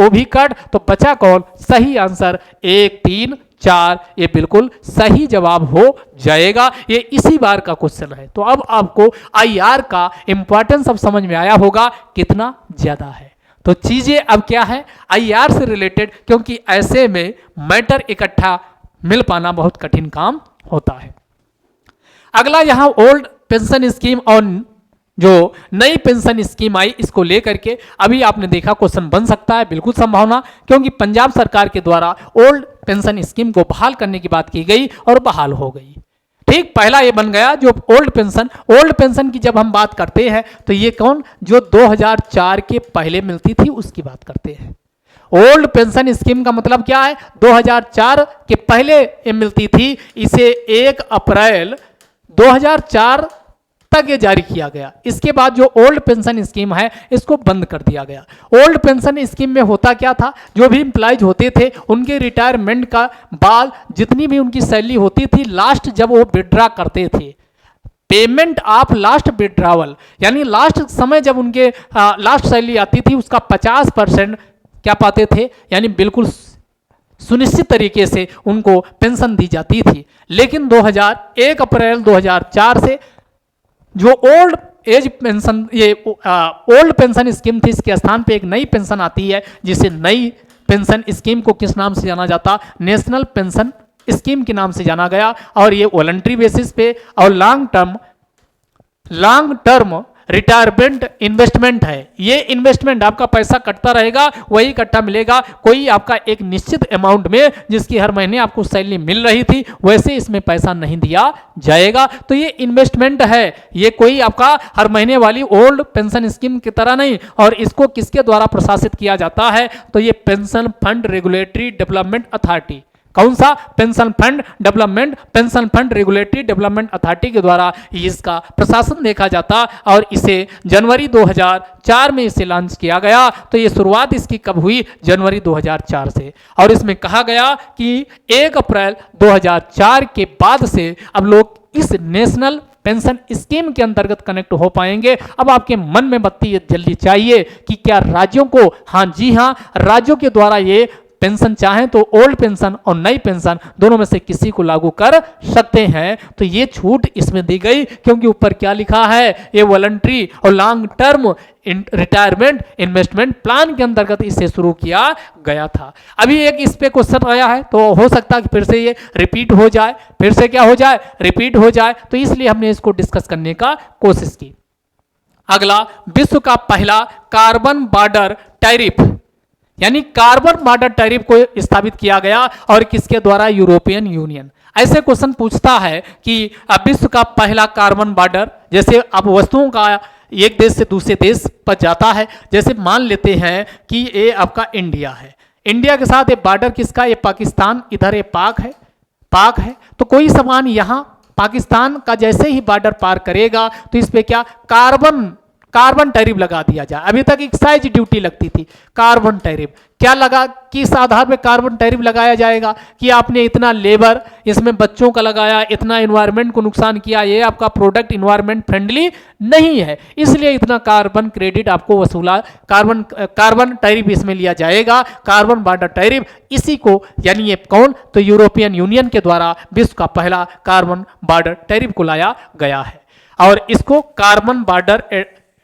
भी कट, तो बचा कौन, सही आंसर 1, 3, 4 ये बिल्कुल सही जवाब हो जाएगा। ये इसी बार का क्वेश्चन है। तो अब आपको आईआर का इंपॉर्टेंस अब समझ में आया होगा कितना ज्यादा है। तो चीजें अब क्या है आईआर से रिलेटेड, क्योंकि ऐसे में मैटर इकट्ठा मिल पाना बहुत कठिन काम होता है। अगला यहां ओल्ड पेंशन स्कीम और जो नई पेंशन स्कीम आई, इसको लेकर के अभी आपने देखा क्वेश्चन बन सकता है, बिल्कुल संभावना, क्योंकि पंजाब सरकार के द्वारा ओल्ड पेंशन स्कीम को बहाल करने की बात की गई और बहाल हो गई। ठीक, पहला ये बन गया जो ओल्ड पेंशन की जब हम बात करते हैं तो ये कौन, जो 2004 के पहले मिलती थी उसकी बात करते हैं। ओल्ड पेंशन स्कीम का मतलब क्या है, 2004 के पहले ये मिलती थी, इसे 1 अप्रैल 2004 तक ये जारी किया गया। इसके बाद जो ओल्ड पेंशन स्कीम है इसको बंद कर दिया गया। ओल्ड पेंशन स्कीम में होता क्या था, जो भी एम्प्लॉयज होते थे उनके रिटायरमेंट का बाद जितनी भी उनकी सैलरी होती थी, लास्ट जब वो विड्रॉ करते थे, पेमेंट ऑफ लास्ट विड्रॉवल, यानी लास्ट समय जब उनके लास्ट सैलरी आती थी उसका 50% क्या पाते थे, यानी बिल्कुल सुनिश्चित तरीके से उनको पेंशन दी जाती थी। लेकिन 1 अप्रैल 2004 से जो ओल्ड एज पेंशन, ये ओल्ड पेंशन स्कीम थी, इसके स्थान पे एक नई पेंशन आती है, जिसे नई पेंशन स्कीम को किस नाम से जाना जाता, नेशनल पेंशन स्कीम के नाम से जाना गया। और ये वॉलंटरी बेसिस पे और लॉन्ग टर्म रिटायरमेंट इन्वेस्टमेंट है। ये इन्वेस्टमेंट आपका पैसा कटता रहेगा, वही इकट्ठा मिलेगा, कोई आपका एक निश्चित अमाउंट में जिसकी हर महीने आपको सैलरी मिल रही थी वैसे इसमें पैसा नहीं दिया जाएगा। तो ये इन्वेस्टमेंट है, ये कोई आपका हर महीने वाली ओल्ड पेंशन स्कीम की तरह नहीं। और इसको किसके द्वारा प्रशासित किया जाता है, तो ये pension fund regulatory development authority. कौन सा? Pension fund development, pension fund regulatory development authority के द्वारा इसका प्रशासन देखा जाता और इसे जनवरी 2004 में इसे लॉन्च किया गया। तो ये शुरुआत इसकी कब हुई? जनवरी 2004 से। और इसमें कहा गया कि 1 अप्रैल 2004 के बाद से अब लोग इस नेशनल पेंशन स्कीम के अंतर्गत कनेक्ट हो पाएंगे। अब आपके मन में बत्ती ये जल्दी चाहिए कि क्या राज्यों को, हाँ जी हाँ, राज्यों के द्वारा ये पेंशन चाहें तो ओल्ड पेंशन और नई पेंशन दोनों में से किसी को लागू कर सकते हैं। तो ये छूट इसमें दी गई क्योंकि ऊपर क्या लिखा है? ये वॉलंटरी और long term retirement investment plan के अंतर्गत इसे शुरू किया गया था। अभी एक इस पे क्वेश्चन आया है तो हो सकता है कि फिर से ये रिपीट हो जाए, फिर से क्या हो जाए? रिपीट हो जाए। तो इसलिए हमने इसको डिस्कस करने का कोशिश की। अगला, विश्व का पहला कार्बन बॉर्डर टैरिफ, यानी कार्बन बॉर्डर टैरिफ को स्थापित किया गया और किसके द्वारा? European union. ऐसे क्वेश्चन पूछता है कि विश्व का पहला कार्बन बॉर्डर, जैसे अब वस्तुओं का एक देश से दूसरे देश पर जाता है, जैसे मान लेते हैं कि ये आपका इंडिया है, इंडिया के साथ ये बॉर्डर किसका? ये पाकिस्तान, इधर ये पाक है। तो कोई सामान यहाँ पाकिस्तान का जैसे ही बॉर्डर पार करेगा तो इस पे क्या? कार्बन टैरिफ लगा दिया जाए। अभी तक एक्साइज ड्यूटी लगती थी, कार्बन टैरिफ क्या लगा? किस आधार पे कार्बन टैरिफ लगाया जाएगा? कि आपने इतना लेबर इसमें बच्चों का लगाया, इतना एनवायरनमेंट को नुकसान किया, ये आपका प्रोडक्ट एनवायरनमेंट फ्रेंडली नहीं है, इसलिए इतना कार्बन क्रेडिट आपको वसूला, कार्बन टैरिफ इसमें लिया जाएगा, कार्बन बॉर्डर टैरिफ। इसी को, यानी ये कौन? तो यूरोपियन यूनियन के द्वारा विश्व का पहला कार्बन बॉर्डर टैरिफ को लाया गया है और इसको कार्बन बॉर्डर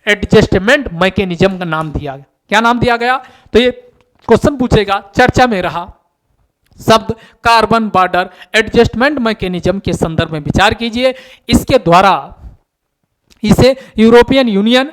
एडजस्टमेंट मैकेनिज्म का नाम दिया गया। क्या नाम दिया गया? तो ये क्वेश्चन पूछेगा, चर्चा में रहा शब्द कार्बन बॉर्डर एडजस्टमेंट मैकेनिज्म के संदर्भ में विचार कीजिए। इसके द्वारा इसे यूरोपियन यूनियन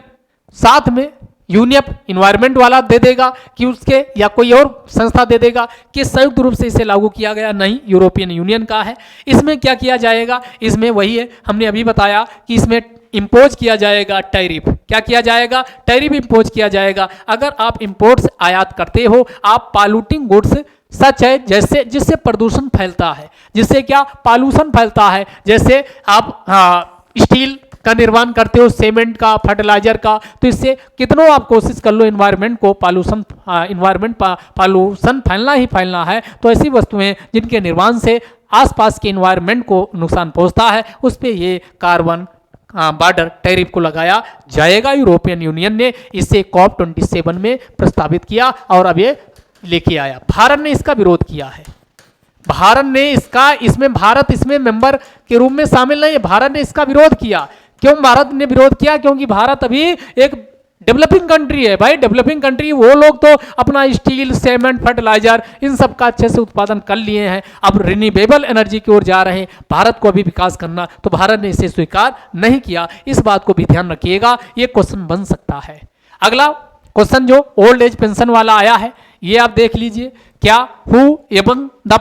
साथ में यूनियप इन्वायरमेंट वाला दे देगा कि उसके, या कोई और संस्था दे देगा कि संयुक्त रूप से इसे लागू किया गया? नहीं, यूरोपियन यूनियन का है। इसमें क्या किया जाएगा? इसमें वही है, हमने अभी बताया कि इसमें इंपोज किया जाएगा टैरिफ। क्या किया जाएगा? टैरिफ इंपोज किया जाएगा। अगर आप इंपोर्ट से आयात करते हो, आप पॉल्यूटिंग गुड्स सच है जैसे जिससे प्रदूषण फैलता है, जिससे क्या? पॉल्यूशन फैलता है। जैसे आप स्टील का निर्माण करते हो, सीमेंट का, फर्टिलाइजर का, तो इससे कितनों आप कोशिश कर लो एनवायरनमेंट को पॉल्यूशन फैलना ही फैलना है। तो ऐसी वस्तुएं जिनके निर्माण से आसपास के एनवायरनमेंट को नुकसान पहुंचता है, उस पर ये कार्बन बॉर्डर टैरिफ को लगाया जाएगा। यूरोपियन यूनियन ने इसे COP27 में प्रस्तावित किया और अब ये लेके आया। भारत ने इसका विरोध किया है। भारत इसमें मेंबर के रूप में शामिल नहीं है। भारत ने इसका विरोध किया। क्यों भारत ने विरोध किया? क्योंकि भारत अभी एक डेवलपिंग कंट्री है। भाई डेवलपिंग कंट्री, वो लोग तो अपना स्टील, सीमेंट, फर्टिलाइजर इन सब का अच्छे से उत्पादन कर लिए हैं, अब रिन्यूएबल एनर्जी की ओर जा रहे हैं। भारत को अभी विकास करना, तो भारत ने इसे स्वीकार नहीं किया। इस बात को भी ध्यान रखिएगा, ये क्वेश्चन बन सकता है। अगला क्वेश्चन जो ओल्ड एज पेंशन वाला आया है, ये आप देख लीजिए। क्या? Who among the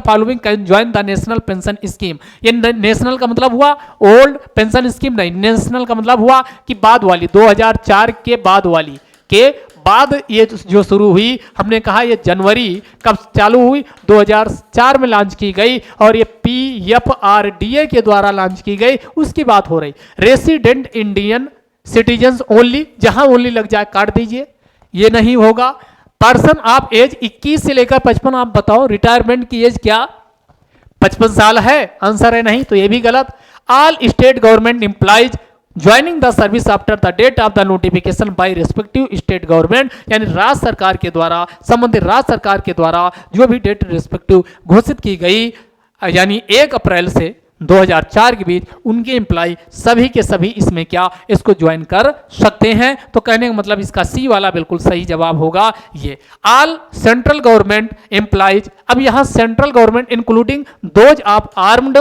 following can join the national pension scheme. ये नेशनल का मतलब हुआ ओल्ड पेंशन स्कीम नहीं, नेशनल का मतलब हुआ कि बाद वाली, 2004 के बाद वाली के बाद ये जो शुरू हुई। हमने कहा ये जनवरी कब चालू हुई? 2004 में लॉन्च की गई और ये PFRDA के द्वारा लॉन्च की गई, उसकी बात हो रही। रेसिडेंट इंडियन सिटीजन्स ओनली, जहां ओनली लग जाए काट दीजिए, ये नहीं होगा। पर्सन ऑफ एज 21 से लेकर 55, आप बताओ रिटायरमेंट की एज क्या 55 साल है? आंसर है नहीं, तो ये भी गलत। All state government employees joining the service after the date of the notification by respective state government, यानी राज्य सरकार के द्वारा, संबंधित राज्य सरकार के द्वारा जो भी डेट रिस्पेक्टिव घोषित की गई, यानी 1 अप्रैल से 2004 के बीच, उनके एम्प्लॉय सभी के सभी इसमें क्या, इसको ज्वाइन कर सकते हैं। तो कहने का मतलब इसका सी वाला बिल्कुल सही जवाब होगा ये। ऑल सेंट्रल गवर्नमेंट एम्प्लॉयज, अब यहां central government including those of armed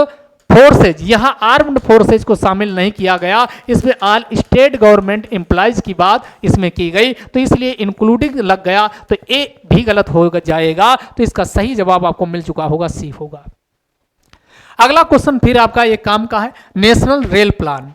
forces, यहां आर्म्ड फोर्सेज को शामिल नहीं किया गया, इसमें ऑल स्टेट गवर्नमेंट एम्प्लॉयज की बात इसमें की गई, तो इसलिए इंक्लूडिंग लग गया, तो ए भी गलत हो जाएगा। तो इसका सही जवाब आपको मिल चुका होगा, सी होगा। अगला क्वेश्चन फिर आपका एक काम का है, नेशनल रेल प्लान।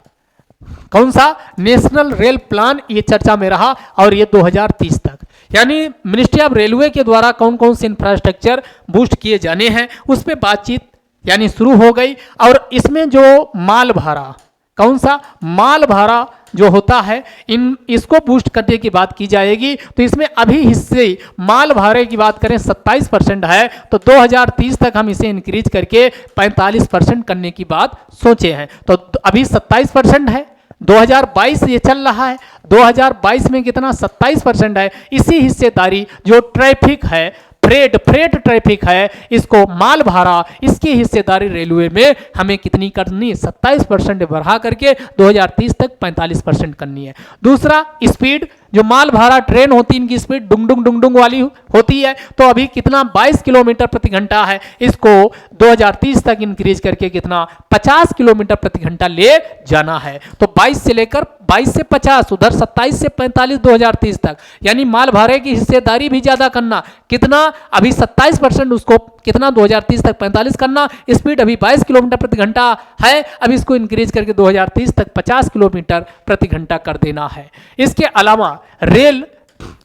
कौन सा? नेशनल रेल प्लान, ये चर्चा में रहा और ये 2030 तक, यानी मिनिस्ट्री ऑफ रेलवे के द्वारा कौन कौन से इंफ्रास्ट्रक्चर बूस्ट किए जाने हैं उस पर बातचीत यानी शुरू हो गई। और इसमें जो माल भाड़ा, कौन सा माल भाड़ा जो होता है, इसको बूस्ट करने की बात की जाएगी। तो इसमें अभी हिस्से माल भाड़े की बात करें 27% है, तो 2030 तक हम इसे इंक्रीज करके 45% करने की बात सोचे हैं। तो अभी 27% है, 2022 ये चल रहा है, 2022 में कितना 27% है। इसी हिस्सेदारी जो ट्रैफिक है, फ्रेट ट्रैफिक है, इसको माल भाड़ा, इसकी हिस्सेदारी रेलवे में हमें कितनी करनी है, 27% बढ़ा करके 2030 तक 45% करनी है। दूसरा स्पीड, जो माल भाड़ा ट्रेन होती है इनकी स्पीड डुंग डुंग वाली होती है, तो अभी कितना 22 किलोमीटर प्रति घंटा है, इसको 2030 तक इंक्रीज करके कितना 50 किलोमीटर प्रति घंटा ले जाना है। तो 22 से लेकर 22 से 50, उधर 27 से 45 2030 तक, यानी माल भाड़े की हिस्सेदारी भी ज्यादा करना। कितना अभी 27%, उसको कितना 2030 तक 45 करना। स्पीड अभी 22 किलोमीटर प्रति घंटा है, अब इसको इंक्रीज करके 2030 तक 50 किलोमीटर प्रति घंटा कर देना है। इसके अलावा रेल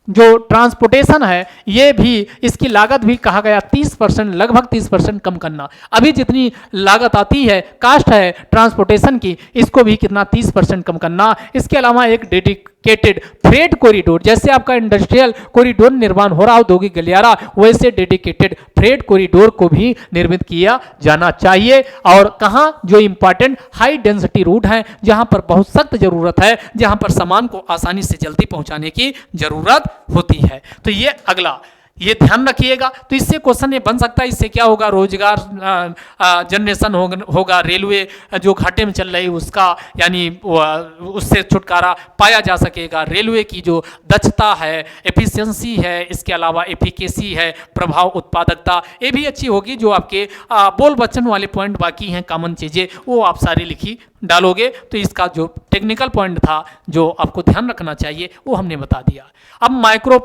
जो ट्रांसपोर्टेशन है, ये भी इसकी लागत भी कहा गया 30%, लगभग 30% कम करना। अभी जितनी लागत आती है, कास्ट है ट्रांसपोर्टेशन की, इसको भी कितना 30% कम करना। इसके अलावा एक डेडिकेटेड फ्रेट कॉरिडोर, जैसे आपका इंडस्ट्रियल कॉरिडोर निर्माण हो रहा औद्योगिक गलियारा, वैसे डेडिकेटेड फ्रेट कॉरिडोर को भी निर्मित किया जाना चाहिए। और कहाँ जो इंपॉर्टेंट हाई डेंसिटी रूट हैं, जहां पर बहुत सख्त जरूरत है, जहां पर सामान को आसानी से जल्दी पहुंचाने की जरूरत होती है। तो ये अगला, ये ध्यान रखिएगा। तो इससे क्वेश्चन ये बन सकता है, इससे क्या होगा, रोजगार जनरेशन होगा, रेलवे जो घाटे में चल रही उसका यानी उससे छुटकारा पाया जा सकेगा। रेलवे की जो दक्षता है, एफिशिएंसी है, इसके अलावा एफिकेसी है, प्रभाव, उत्पादकता, ये भी अच्छी होगी। जो आपके बोल बच्चन वाले पॉइंट बाकी हैं, कॉमन चीजें, वो आप सारी लिखी डालोगे। तो इसका जो टेक्निकल पॉइंट था जो आपको ध्यान रखना चाहिए वो हमने बता दिया। अब माइक्रो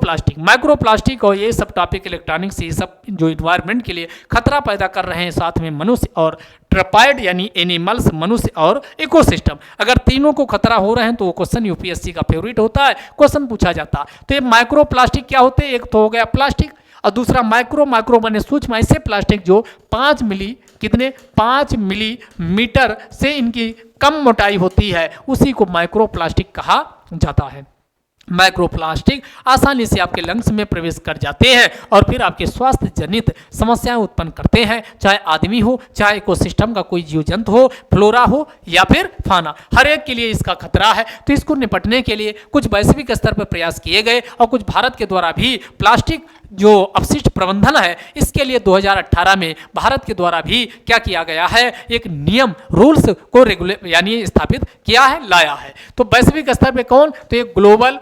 प्लास्टिक और ये सब टॉपिक इलेक्ट्रॉनिक्स, ये सब जो इन्वायरमेंट के लिए खतरा पैदा कर रहे हैं, साथ में मनुष्य और ट्रपाइड यानी एनिमल्स, मनुष्य और इकोसिस्टम, अगर तीनों को खतरा हो रहे हैं तो वो क्वेश्चन यूपीएससी का फेवरेट होता है, क्वेश्चन पूछा जाता है। तो ये माइक्रो प्लास्टिक क्या होते हैं, एक तो हो गया प्लास्टिक और दूसरा माइक्रो माने सूक्ष्म ऐसे प्लास्टिक जो 5 मिलीमीटर से इनकी कम मोटाई होती है, उसी को माइक्रो प्लास्टिक कहा जाता है। माइक्रो प्लास्टिक आसानी से आपके लंग्स में प्रवेश कर जाते हैं और फिर आपके स्वास्थ्य जनित समस्याएं उत्पन्न करते हैं, चाहे आदमी हो, चाहे इकोसिस्टम का कोई जीव जंतु हो, फ्लोरा हो या फिर फाना, हर एक के लिए इसका खतरा है। तो इसको निपटने के लिए कुछ वैश्विक स्तर पर प्रयास किए गए और कुछ भारत के द्वारा भी प्लास्टिक जो अपशिष्ट प्रबंधन है, इसके लिए 2018 में भारत के द्वारा भी क्या किया गया है, एक नियम रूल्स को रेगुलेट यानी स्थापित किया है, लाया है। तो वैश्विक स्तर पे कौन, तो एक global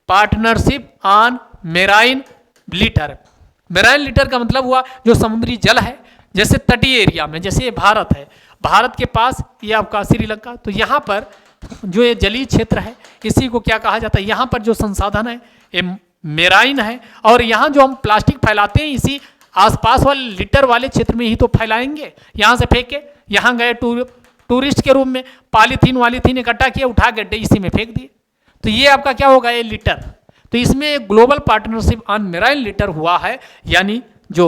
partnership on marine litre. Marine litre का मतलब हुआ जो समुद्री जल है, जैसे तटीय एरिया में, जैसे ये भारत है, भारत के पास ये आपका श्रीलंका, तो यहाँ पर जो ये जलीय क्षेत्र है, इसी को क्या कहा जाता है, यहाँ पर जो संसाधन है ये मेराइन है। और यहाँ जो हम प्लास्टिक फैलाते हैं, इसी आसपास वाले लिटर वाले क्षेत्र में ही तो फैलाएंगे। यहाँ से फेंक के यहाँ गए टूरिस्ट के रूप में, पॉलीथीन इकट्ठा किए, उठा के इसी में फेंक दिए, तो ये आपका क्या होगा, ये लिटर। तो इसमें global partnership on marine litre हुआ है, यानी जो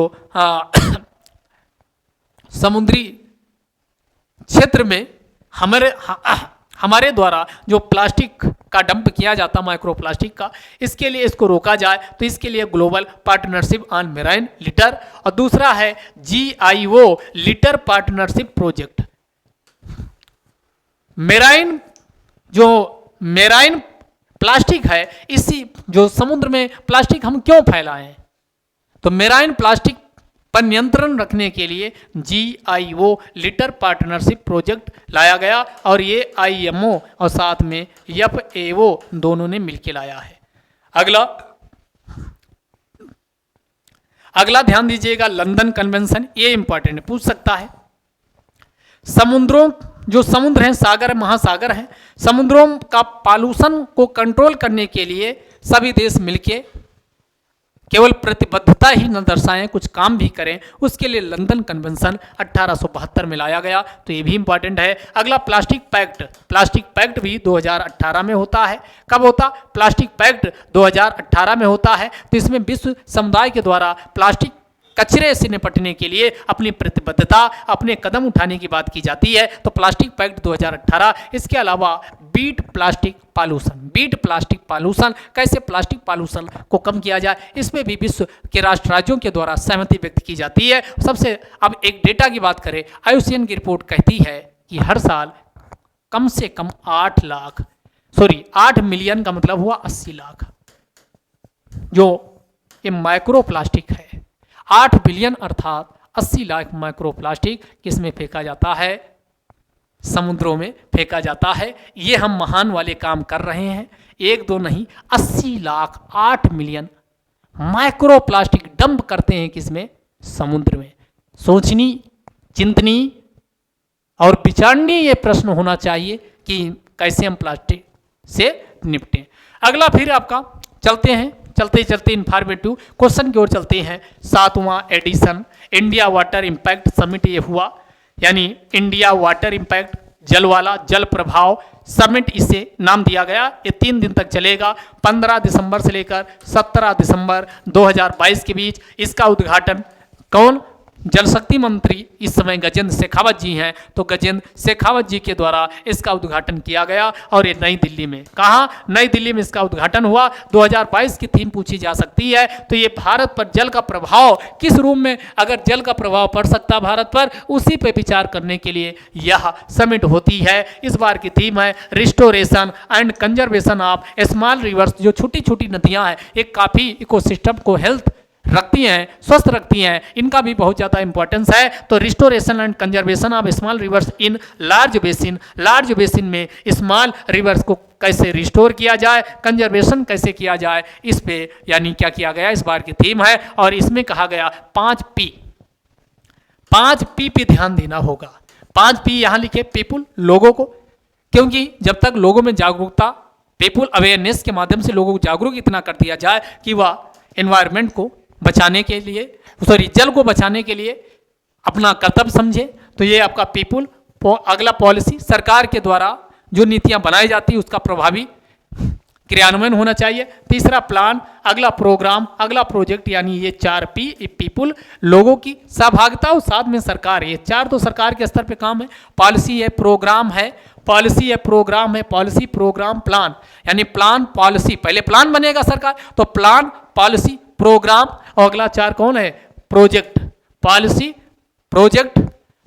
समुद्री क्षेत्र में हमारे द्वारा जो प्लास्टिक का डंप किया जाता, माइक्रो प्लास्टिक का, इसके लिए इसको रोका जाए। तो इसके लिए global partnership on marine litre, और दूसरा है GIO litre partnership project. Marine plastic है, इसी जो समुद्र में प्लास्टिक हम क्यों फैलाएं, तो मेराइन प्लास्टिक पर नियंत्रण रखने के लिए GIO लिटर पार्टनरशिप प्रोजेक्ट लाया गया, और ये IMO और साथ में FAO दोनों ने मिलकर लाया है। अगला ध्यान दीजिएगा, लंदन कन्वेंशन, ये इंपॉर्टेंट है, पूछ सकता है। समुद्रों, जो समुद्र हैं, सागर महासागर हैं, समुद्रों का पॉल्यूशन को कंट्रोल करने के लिए सभी देश मिलके केवल प्रतिबद्धता ही न दर्शाएं, कुछ काम भी करें, उसके लिए लंदन कन्वेंशन 1872 में लाया गया, तो ये भी इंपॉर्टेंट है। अगला प्लास्टिक पैक्ट, प्लास्टिक पैक्ट भी 2018 में होता है। कब होता? प्लास्टिक पैक्ट 2018 में होता है। तो इसमें विश्व समुदाय के द्वारा प्लास्टिक कचरे से निपटने के लिए अपनी प्रतिबद्धता, अपने कदम उठाने की बात की जाती है, तो प्लास्टिक पैक्ट 2018। इसके अलावा beat plastic pollution, beat plastic pollution, कैसे प्लास्टिक पॉल्यूशन को कम किया जाए, इसमें भी विश्व के राष्ट्र राज्यों के द्वारा सहमति व्यक्त की जाती है। सबसे अब एक डेटा की बात करें, IUCN की रिपोर्ट कहती है कि हर साल कम से कम 8 मिलियन का मतलब हुआ 80 लाख, जो ये माइक्रो प्लास्टिक है, 8 बिलियन अर्थात 80 लाख माइक्रो प्लास्टिक किसमें फेंका जाता है? समुद्रों में फेंका जाता है। ये हम महान वाले काम कर रहे हैं, एक दो नहीं, 80 lakh 8 million micro plastic dump करते हैं किसमें? समुद्र में। सोचनी, चिंतनी और विचारनी ये प्रश्न होना चाहिए कि कैसे हम प्लास्टिक से निपटें। अगला फिर आपका चलते हैं, चलते चलते इंफॉर्मेटिव क्वेश्चन की ओर चलते हैं। 7वां edition India water impact summit ये हुआ, यानी इंडिया वाटर इम्पैक्ट, जल वाला, जल प्रभाव समिट इसे नाम दिया गया। ये 3 दिन तक चलेगा, 15 दिसंबर से लेकर 17 दिसंबर 2022 के बीच। इसका उद्घाटन कौन? जल शक्ति मंत्री इस समय गजेंद्र शेखावत जी हैं, तो गजेंद्र शेखावत जी के द्वारा इसका उद्घाटन किया गया। और ये नई दिल्ली में, कहाँ? नई दिल्ली में इसका उद्घाटन हुआ। 2022 की थीम पूछी जा सकती है, तो ये भारत पर जल का प्रभाव किस रूप में, अगर जल का प्रभाव पड़ सकता है भारत पर, उसी पे विचार करने के लिए यह समिट होती है। इस बार की थीम है restoration and conservation of small reverse. जो छोटी छोटी नदियाँ हैं, एक काफ़ी इकोसिस्टम को हेल्थ रखती हैं, स्वस्थ रखती हैं, इनका भी बहुत ज़्यादा इंपॉर्टेंस है। तो restoration and conservation of small reverse in large basin, large basin में स्मॉल रिवर्स को कैसे रिस्टोर किया जाए, कंजर्वेशन कैसे किया जाए, इस पे यानी क्या किया गया, इस बार की थीम है। और इसमें कहा गया 5P, 5P पे ध्यान देना होगा। 5P यहाँ लिखे, पीपुल, लोगों को, क्योंकि जब तक लोगों में जागरूकता, पीपुल अवेयरनेस के माध्यम से लोगों को जागरूक इतना कर दिया जाए कि वह एनवायरनमेंट को बचाने के लिए, जल को बचाने के लिए अपना कर्तव्य समझे, तो ये आपका पीपुल। अगला पॉलिसी, सरकार के द्वारा जो नीतियां बनाई जाती है उसका प्रभावी क्रियान्वयन होना चाहिए। तीसरा प्लान, अगला प्रोग्राम, अगला प्रोजेक्ट, यानी ये 4P, पीपुल, लोगों की सहभागिता और साथ में सरकार, ये 4 तो सरकार के स्तर पे काम है। पॉलिसी है, प्रोग्राम है, पॉलिसी है, प्रोग्राम है, पॉलिसी, प्रोग्राम, प्लान, यानी प्लान, पॉलिसी, पहले प्लान बनेगा सरकार, तो प्लान, पॉलिसी, प्रोग्राम, और अगला 4 कौन है? Project, policy, project,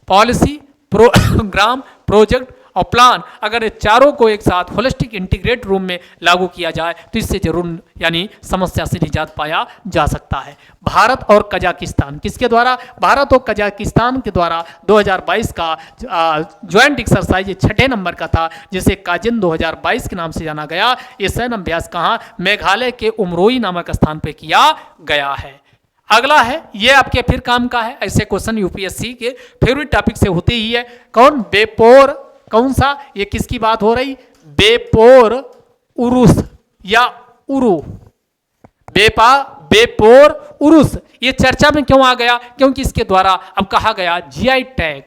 policy, programme, project और प्लान। अगर ये चारों को एक साथ होलिस्टिक इंटीग्रेट रूप में लागू किया जाए तो इससे जरूर यानी समस्या से निजात पाया जा सकता है। भारत और कजाकिस्तान किसके द्वारा? भारत और कजाकिस्तान के द्वारा 2022 का ज्वाइंट एक्सरसाइज 6 नंबर का था, जिसे काजिन 2022 के नाम से जाना गया। ये सैन्य अभ्यास कहाँ? मेघालय के उमरोई नामक स्थान पर किया गया है। अगला है, ये आपके फिर काम का है, ऐसे क्वेश्चन यूपीएससी के फेवरेट टॉपिक से होते ही है। कौन? बेपोर, कौन सा? ये किसकी बात हो रही? बेपोर उरुस या उरु, बेपोर उरुस। ये चर्चा में क्यों आ गया? क्योंकि इसके द्वारा अब कहा गया जीआई टैग,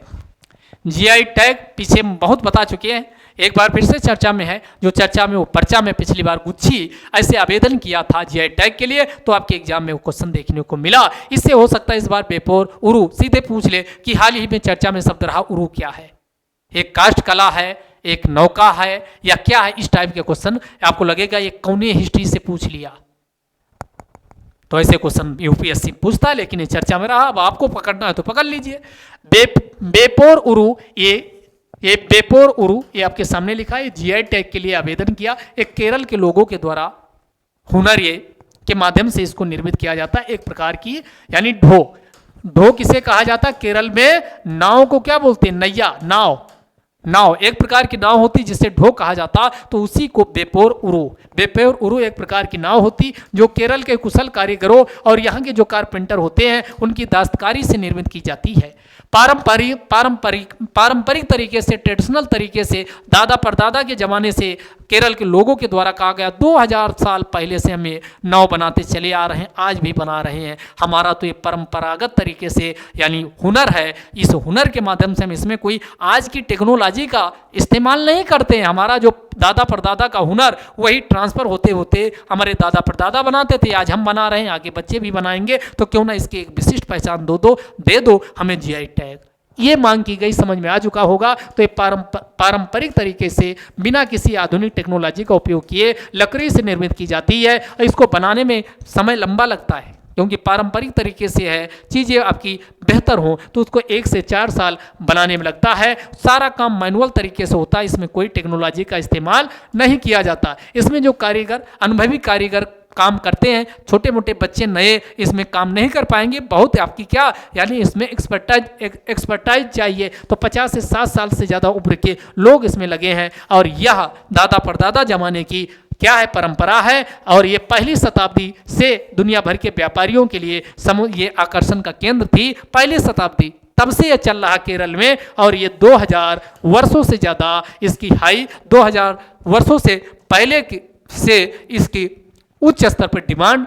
जीआई टैग पीछे बहुत बता चुके हैं, एक बार फिर से चर्चा में है। जो चर्चा में वो पर्चा में पिछली बार गुच्छी ऐसे आवेदन किया था जीआई टैग के लिए, तो आपके एग्जाम में वो क्वेश्चन देखने को मिला। इससे हो सकता है इस बार बेपोर उरु सीधे पूछ ले कि हाल ही में चर्चा में शब्द रहा उरु क्या है, एक काष्ठ कला है, एक नौका है या क्या है? इस टाइप के क्वेश्चन आपको लगेगा ये कौने हिस्ट्री से पूछ लिया, तो ऐसे क्वेश्चन यूपीएससी पूछता है, लेकिन ये चर्चा में रहा। अब आपको पकड़ना है तो पकड़ लीजिए। बेपोर उरु, ये बेपोर उरु ये आपके सामने लिखा है। जीआई टैग के लिए आवेदन किया, एक केरल के लोगों के द्वारा हुनर ये के माध्यम से इसको निर्मित किया जाता है, एक प्रकार की यानी ढो। ढो किसे कहा जाता है? केरल में नाव को क्या बोलते हैं? नैया, नाव, नाव, एक प्रकार की नाव होती जिसे ढो कहा जाता, तो उसी को बेपोर उरू, बेपोर उरू एक प्रकार की नाव होती जो केरल के कुशल कारीगरों और यहाँ के जो कारपेंटर होते हैं उनकी दस्तकारी से निर्मित की जाती है। पारंपरिक तरीके से, ट्रेडिशनल तरीके से, दादा परदादा के ज़माने से केरल के लोगों के द्वारा कहा गया 2000 साल पहले से हम ये नाव बनाते चले आ रहे हैं, आज भी बना रहे हैं। हमारा तो ये परंपरागत तरीके से यानी हुनर है, इस हुनर के माध्यम से हम इसमें कोई आज की टेक्नोलॉजी का इस्तेमाल नहीं करते हैं। हमारा जो दादा परदादा का हुनर वही ट्रांसफ़र होते होते हमारे दादा परदादा बनाते थे, आज हम बना रहे हैं, आगे बच्चे भी बनाएंगे, तो क्यों ना इसकी एक विशिष्ट पहचान दे दो हमें जीआई टैग। ये मांग की गई, समझ में आ चुका होगा। तो ये पारंपरिक तरीके से बिना किसी आधुनिक टेक्नोलॉजी का उपयोग किए लकड़ी से निर्मित की जाती है और इसको बनाने में समय लंबा लगता है, क्योंकि पारंपरिक तरीके से है, चीज़ें आपकी बेहतर हों तो उसको 1 से 4 साल बनाने में लगता है। सारा काम मैनुअल तरीके से होता है, इसमें कोई टेक्नोलॉजी का इस्तेमाल नहीं किया जाता। इसमें जो कारीगर, अनुभवी कारीगर काम करते हैं, छोटे मोटे बच्चे नए इसमें काम नहीं कर पाएंगे। बहुत आपकी क्या यानी इसमें एक्सपर्टाइज चाहिए, तो 50 से 60 साल से ज़्यादा उम्र के लोग इसमें लगे हैं। और यह दादा परदादा जमाने की क्या है, परंपरा है, और ये पहली शताब्दी से दुनिया भर के व्यापारियों के लिए ये आकर्षण का केंद्र थी। पहली शताब्दी तब से ये चल रहा केरल में, और ये 2000 वर्षों से ज़्यादा इसकी 2000 वर्षों से पहले से इसकी उच्च स्तर पर डिमांड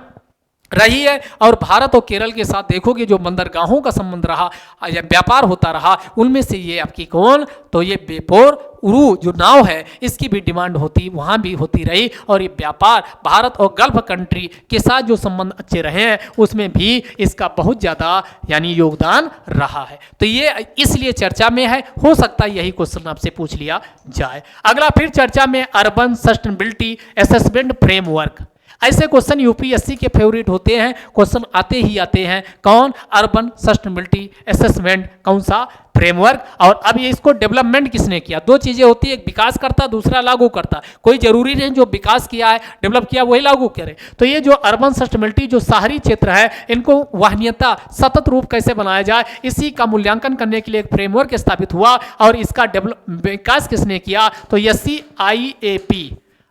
रही है। और भारत और केरल के साथ देखोगे जो बंदरगाहों का संबंध रहा या व्यापार होता रहा, उनमें से ये आपकी कौन, तो ये बेपोर उरू जो नाव है इसकी भी डिमांड होती, वहाँ भी होती रही। और ये व्यापार भारत और गल्फ कंट्री के साथ जो संबंध अच्छे रहे हैं उसमें भी इसका बहुत ज़्यादा यानी योगदान रहा है। तो ये इसलिए चर्चा में है, हो सकता है यही क्वेश्चन आपसे पूछ लिया जाए। अगला फिर चर्चा में अर्बन सस्टेनेबिलिटी असेसमेंट फ्रेमवर्क। ऐसे क्वेश्चन यूपीएससी के फेवरेट होते हैं, क्वेश्चन आते ही आते हैं। कौन, अर्बन सस्टेनेबिलिटी असेसमेंट, कौन सा फ्रेमवर्क। और अब ये इसको डेवलपमेंट किसने किया, दो चीजें होती है, एक विकास करता, दूसरा लागू करता। कोई जरूरी नहीं जो विकास किया है, डेवलप किया वही लागू करे। तो ये जो अर्बन सस्टेनेबिलिटी जो शहरी क्षेत्र है, इनको वाहनीयता सतत रूप कैसे बनाया जाए, इसी का मूल्यांकन करने के लिए एक फ्रेमवर्क स्थापित हुआ। और इसका विकास किसने किया, तो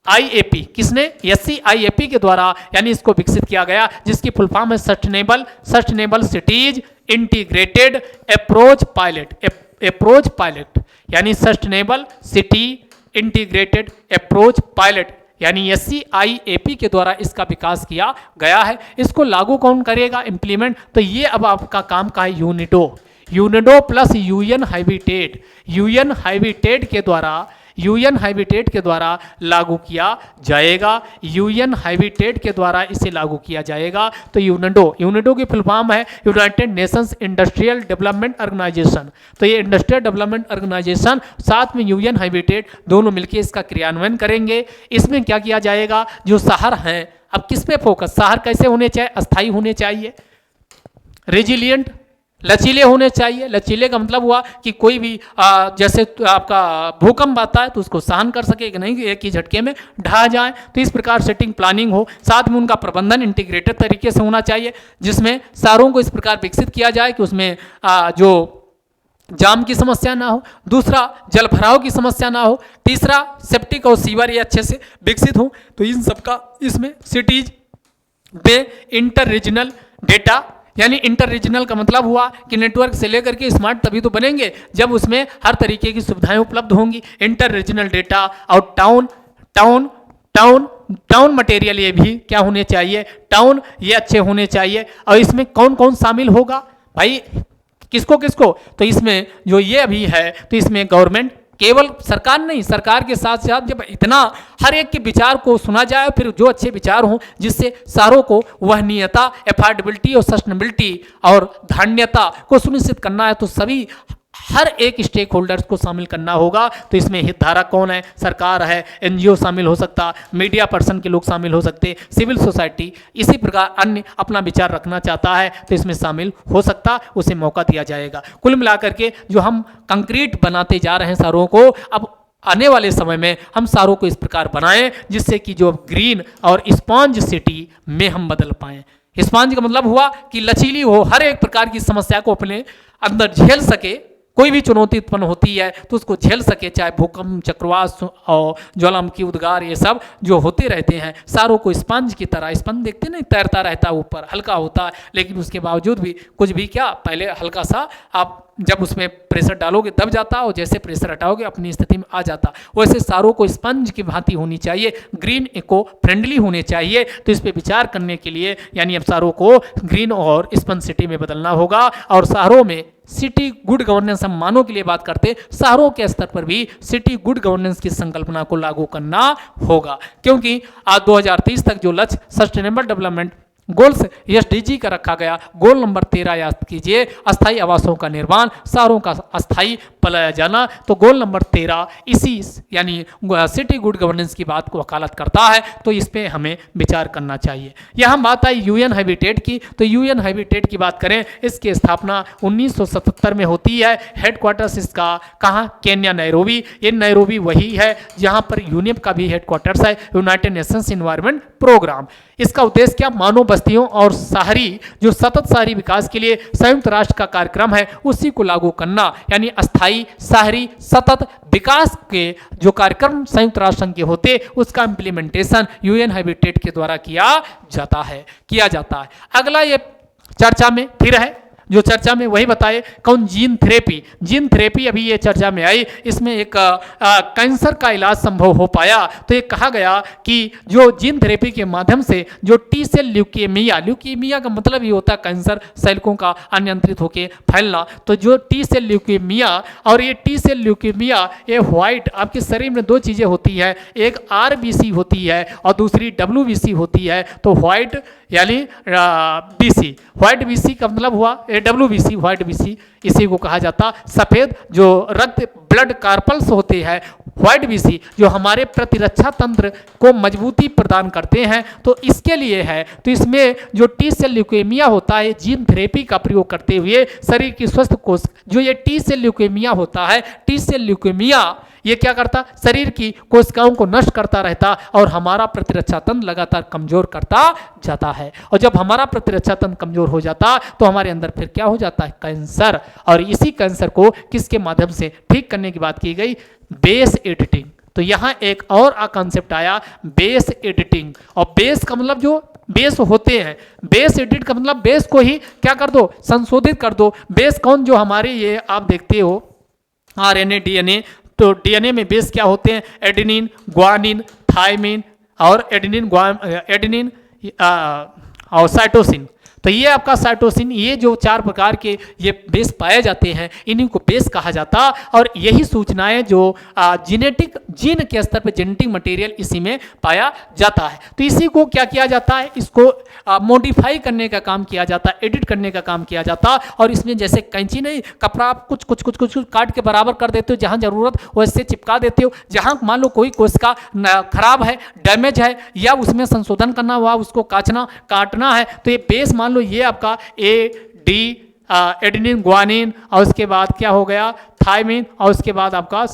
आईएपी किसने, SCIAP के द्वारा यानी इसको विकसित किया गया, जिसकी फुल फॉर्म है sustainable cities integrated approach pilot यानी sustainable city integrated approach pilot यानी SCIAP के द्वारा इसका विकास किया गया है। इसको लागू कौन करेगा, इम्प्लीमेंट, तो ये अब आपका काम का है यूनिडो प्लस यूएन हैबिटेट के द्वारा लागू किया जाएगा। यूएन हैबिटेट के द्वारा इसे लागू किया जाएगा। तो यूनिडो की फुल फॉर्म है United Nations industrial development organisation. तो ये इंडस्ट्रियल डेवलपमेंट ऑर्गेनाइजेशन साथ में यूएन हैबिटेट दोनों मिलकर इसका क्रियान्वयन करेंगे। इसमें क्या किया जाएगा, जो शहर हैं, अब किस पे फोकस, शहर कैसे होने चाहिए, अस्थायी होने चाहिए, रेजिलियंट लचीले होने चाहिए। लचीले का मतलब हुआ कि कोई भी जैसे आपका भूकंप आता है तो उसको सहन कर सके कि नहीं, एक ही झटके में ढह जाए। तो इस प्रकार सेटिंग प्लानिंग हो, साथ में उनका प्रबंधन इंटीग्रेटेड तरीके से होना चाहिए, जिसमें शहरों को इस प्रकार विकसित किया जाए कि उसमें जो जाम की समस्या ना हो, दूसरा जल भराव की समस्या ना हो, तीसरा सेप्टिक और सीवर ये अच्छे से विकसित हो। तो इन सबका इसमें सिटीज में इंटर रीजनल डेटा यानी इंटर रीजनल का मतलब हुआ कि नेटवर्क से लेकर के स्मार्ट तभी तो बनेंगे जब उसमें हर तरीके की सुविधाएं उपलब्ध होंगी। इंटर रीजनल डेटा और टाउन मटेरियल ये भी क्या होने चाहिए, टाउन ये अच्छे होने चाहिए। और इसमें कौन कौन शामिल होगा भाई, किसको, तो इसमें जो ये अभी है तो इसमें गवर्नमेंट, केवल सरकार नहीं, सरकार के साथ साथ जब इतना हर एक के विचार को सुना जाए, फिर जो अच्छे विचार हों जिससे शहरों को वहनीयता, एफोर्डेबिलिटी और सस्टेनेबिलिटी और धान्यता को सुनिश्चित करना है, तो सभी हर एक स्टेक होल्डर्स को शामिल करना होगा। तो इसमें हितधारक कौन है, सरकार है, NGO शामिल हो सकता, मीडिया पर्सन के लोग शामिल हो सकते, सिविल सोसाइटी, इसी प्रकार अन्य अपना विचार रखना चाहता है तो इसमें शामिल हो सकता, उसे मौका दिया जाएगा। कुल मिलाकर के जो हम कंक्रीट बनाते जा रहे हैं शहरों को, अब आने वाले समय में हम शहरों को इस प्रकार बनाएं जिससे कि जो ग्रीन और स्पॉन्ज सिटी में हम बदल पाएं। स्पॉन्ज का मतलब हुआ कि लचीली हो, हर एक प्रकार की समस्या को अपने अंदर झेल सके, कोई भी चुनौती उत्पन्न होती है तो उसको झेल सके, चाहे भूकंप, चक्रवात और ज्वालामुखी, उद्गार, ये सब जो होते रहते हैं, सारों को स्पंज की तरह, स्पंज देखते नहीं, तैरता रहता है ऊपर, हल्का होता है, लेकिन उसके बावजूद भी कुछ भी क्या, पहले हल्का सा आप जब उसमें प्रेशर डालोगे दब जाता, और जैसे प्रेशर हटाओगे अपनी स्थिति में आ जाता। वैसे सारों को स्पंज की भांति होनी चाहिए, ग्रीन इको फ्रेंडली होने चाहिए। तो इस पे विचार करने के लिए यानी अब सारों को ग्रीन और स्पंज सिटी में बदलना होगा। और शहरों में सिटी गुड गवर्नेंस, हम मानव के लिए बात करते, शहरों के स्तर पर भी सिटी गुड गवर्नेंस की संकल्पना को लागू करना होगा, क्योंकि आज 2030 तक जो लक्ष्य सस्टेनेबल डेवलपमेंट गोल्स एसडीजी का रखा गया, गोल नंबर 13 याद कीजिए, अस्थायी आवासों का निर्माण, शहरों का अस्थायी पलाया जाना। तो गोल नंबर 13 इसी यानी सिटी गुड गवर्नेंस की बात को वकालत करता है। तो इस पे हमें विचार करना चाहिए। यहाँ बात आई यूएन हैबिटेट की, तो यूएन हैबिटेट की बात करें, इसकी स्थापना 1977 में होती है। हेडक्वार्टर्स इसका कहाँ, केन्या नैरोबी। ये नैरोबी वही है जहाँ पर यूनेप का भी हेडक्वार्टर्स है, यूनाइटेड नेशंस एनवायरनमेंट प्रोग्राम। इसका उद्देश्य क्या, मानव बस्तियों और शहरी जो सतत शहरी विकास के लिए संयुक्त राष्ट्र का कार्यक्रम है उसी को लागू करना, यानी अस्थायी शहरी सतत विकास के जो कार्यक्रम संयुक्त राष्ट्र संघ के होते उसका इंप्लीमेंटेशन यूएन हैबिटेट के द्वारा किया जाता है। अगला ये चर्चा में फिर है, जो चर्चा में वही बताए कौन, जीन थेरेपी अभी ये चर्चा में आई। इसमें एक कैंसर का इलाज संभव हो पाया। तो ये कहा गया कि जो जीन थेरेपी के माध्यम से जो टी सेल ल्यूकेमिया का मतलब ये होता है कैंसर सेलकों का अनियंत्रित होकर फैलना। तो जो टी सेल ल्यूकेमिया, और ये टी सेल ल्यूकेमिया ये व्हाइट, आपके शरीर में दो चीज़ें होती है, एक आरबीसी होती है और दूसरी डब्ल्यूबीसी होती है। तो व्हाइट यानी बीसी, व्हाइट बीसी का मतलब हुआ डब्ल्यूबीसी, व्हाइट बीसी इसी को कहा जाता। सफ़ेद जो रक्त ब्लड कार्पल्स होते हैं, व्हाइट बीसी जो हमारे प्रतिरक्षा तंत्र को मजबूती प्रदान करते हैं, तो इसके लिए है। तो इसमें जो टी सेल ल्यूकेमिया होता है, जीन थेरेपी का प्रयोग करते हुए शरीर की स्वस्थ कोश, जो ये टी सेल ल्यूकेमिया होता है, टी सेल ल्यूकेमिया ये क्या करता, शरीर की कोशिकाओं को नष्ट करता रहता और हमारा प्रतिरक्षा तंत्र लगातार कमजोर करता जाता है। और जब हमारा प्रतिरक्षा तंत्र कमजोर हो जाता तो हमारे अंदर फिर क्या हो जाता है, कैंसर। और इसी कैंसर को किसके माध्यम से ठीक करने की बात की गई, बेस एडिटिंग। तो यहाँ एक और कॉन्सेप्ट आया, बेस एडिटिंग। और बेस का मतलब जो बेस होते हैं, बेस एडिट का मतलब बेस को ही क्या कर दो, संशोधित कर दो। बेस कौन, जो हमारे ये आप देखते हो आरएनए डीएनए, तो डीएनए में बेस क्या होते हैं, एडेनिन, ग्वानिन, थायमिन और एडेनिन और साइटोसिन। तो ये आपका साइटोसिन, ये जो 4 प्रकार के ये बेस पाए जाते हैं, इन्हीं को बेस कहा जाता। और यही सूचनाएं जो जीन के स्तर पर जेनेटिक मटेरियल इसी में पाया जाता है। तो इसी को क्या किया जाता है, इसको मॉडिफाई करने का काम किया जाता है, एडिट करने का काम किया जाता। और इसमें जैसे कैंची नहीं, कपड़ा आप कुछ काट के बराबर कर देते हो, जहाँ जरूरत वैसे चिपका देते हो। जहाँ मान लो कोई कोशिका खराब है, डैमेज है, या उसमें संशोधन करना हुआ, उसको काटना है, तो ये बेस मान लो ये आपका एडेनिन, ग्वानिन, और उसके बाद क्या हो गया, थायमिन, और उसके बाद आपका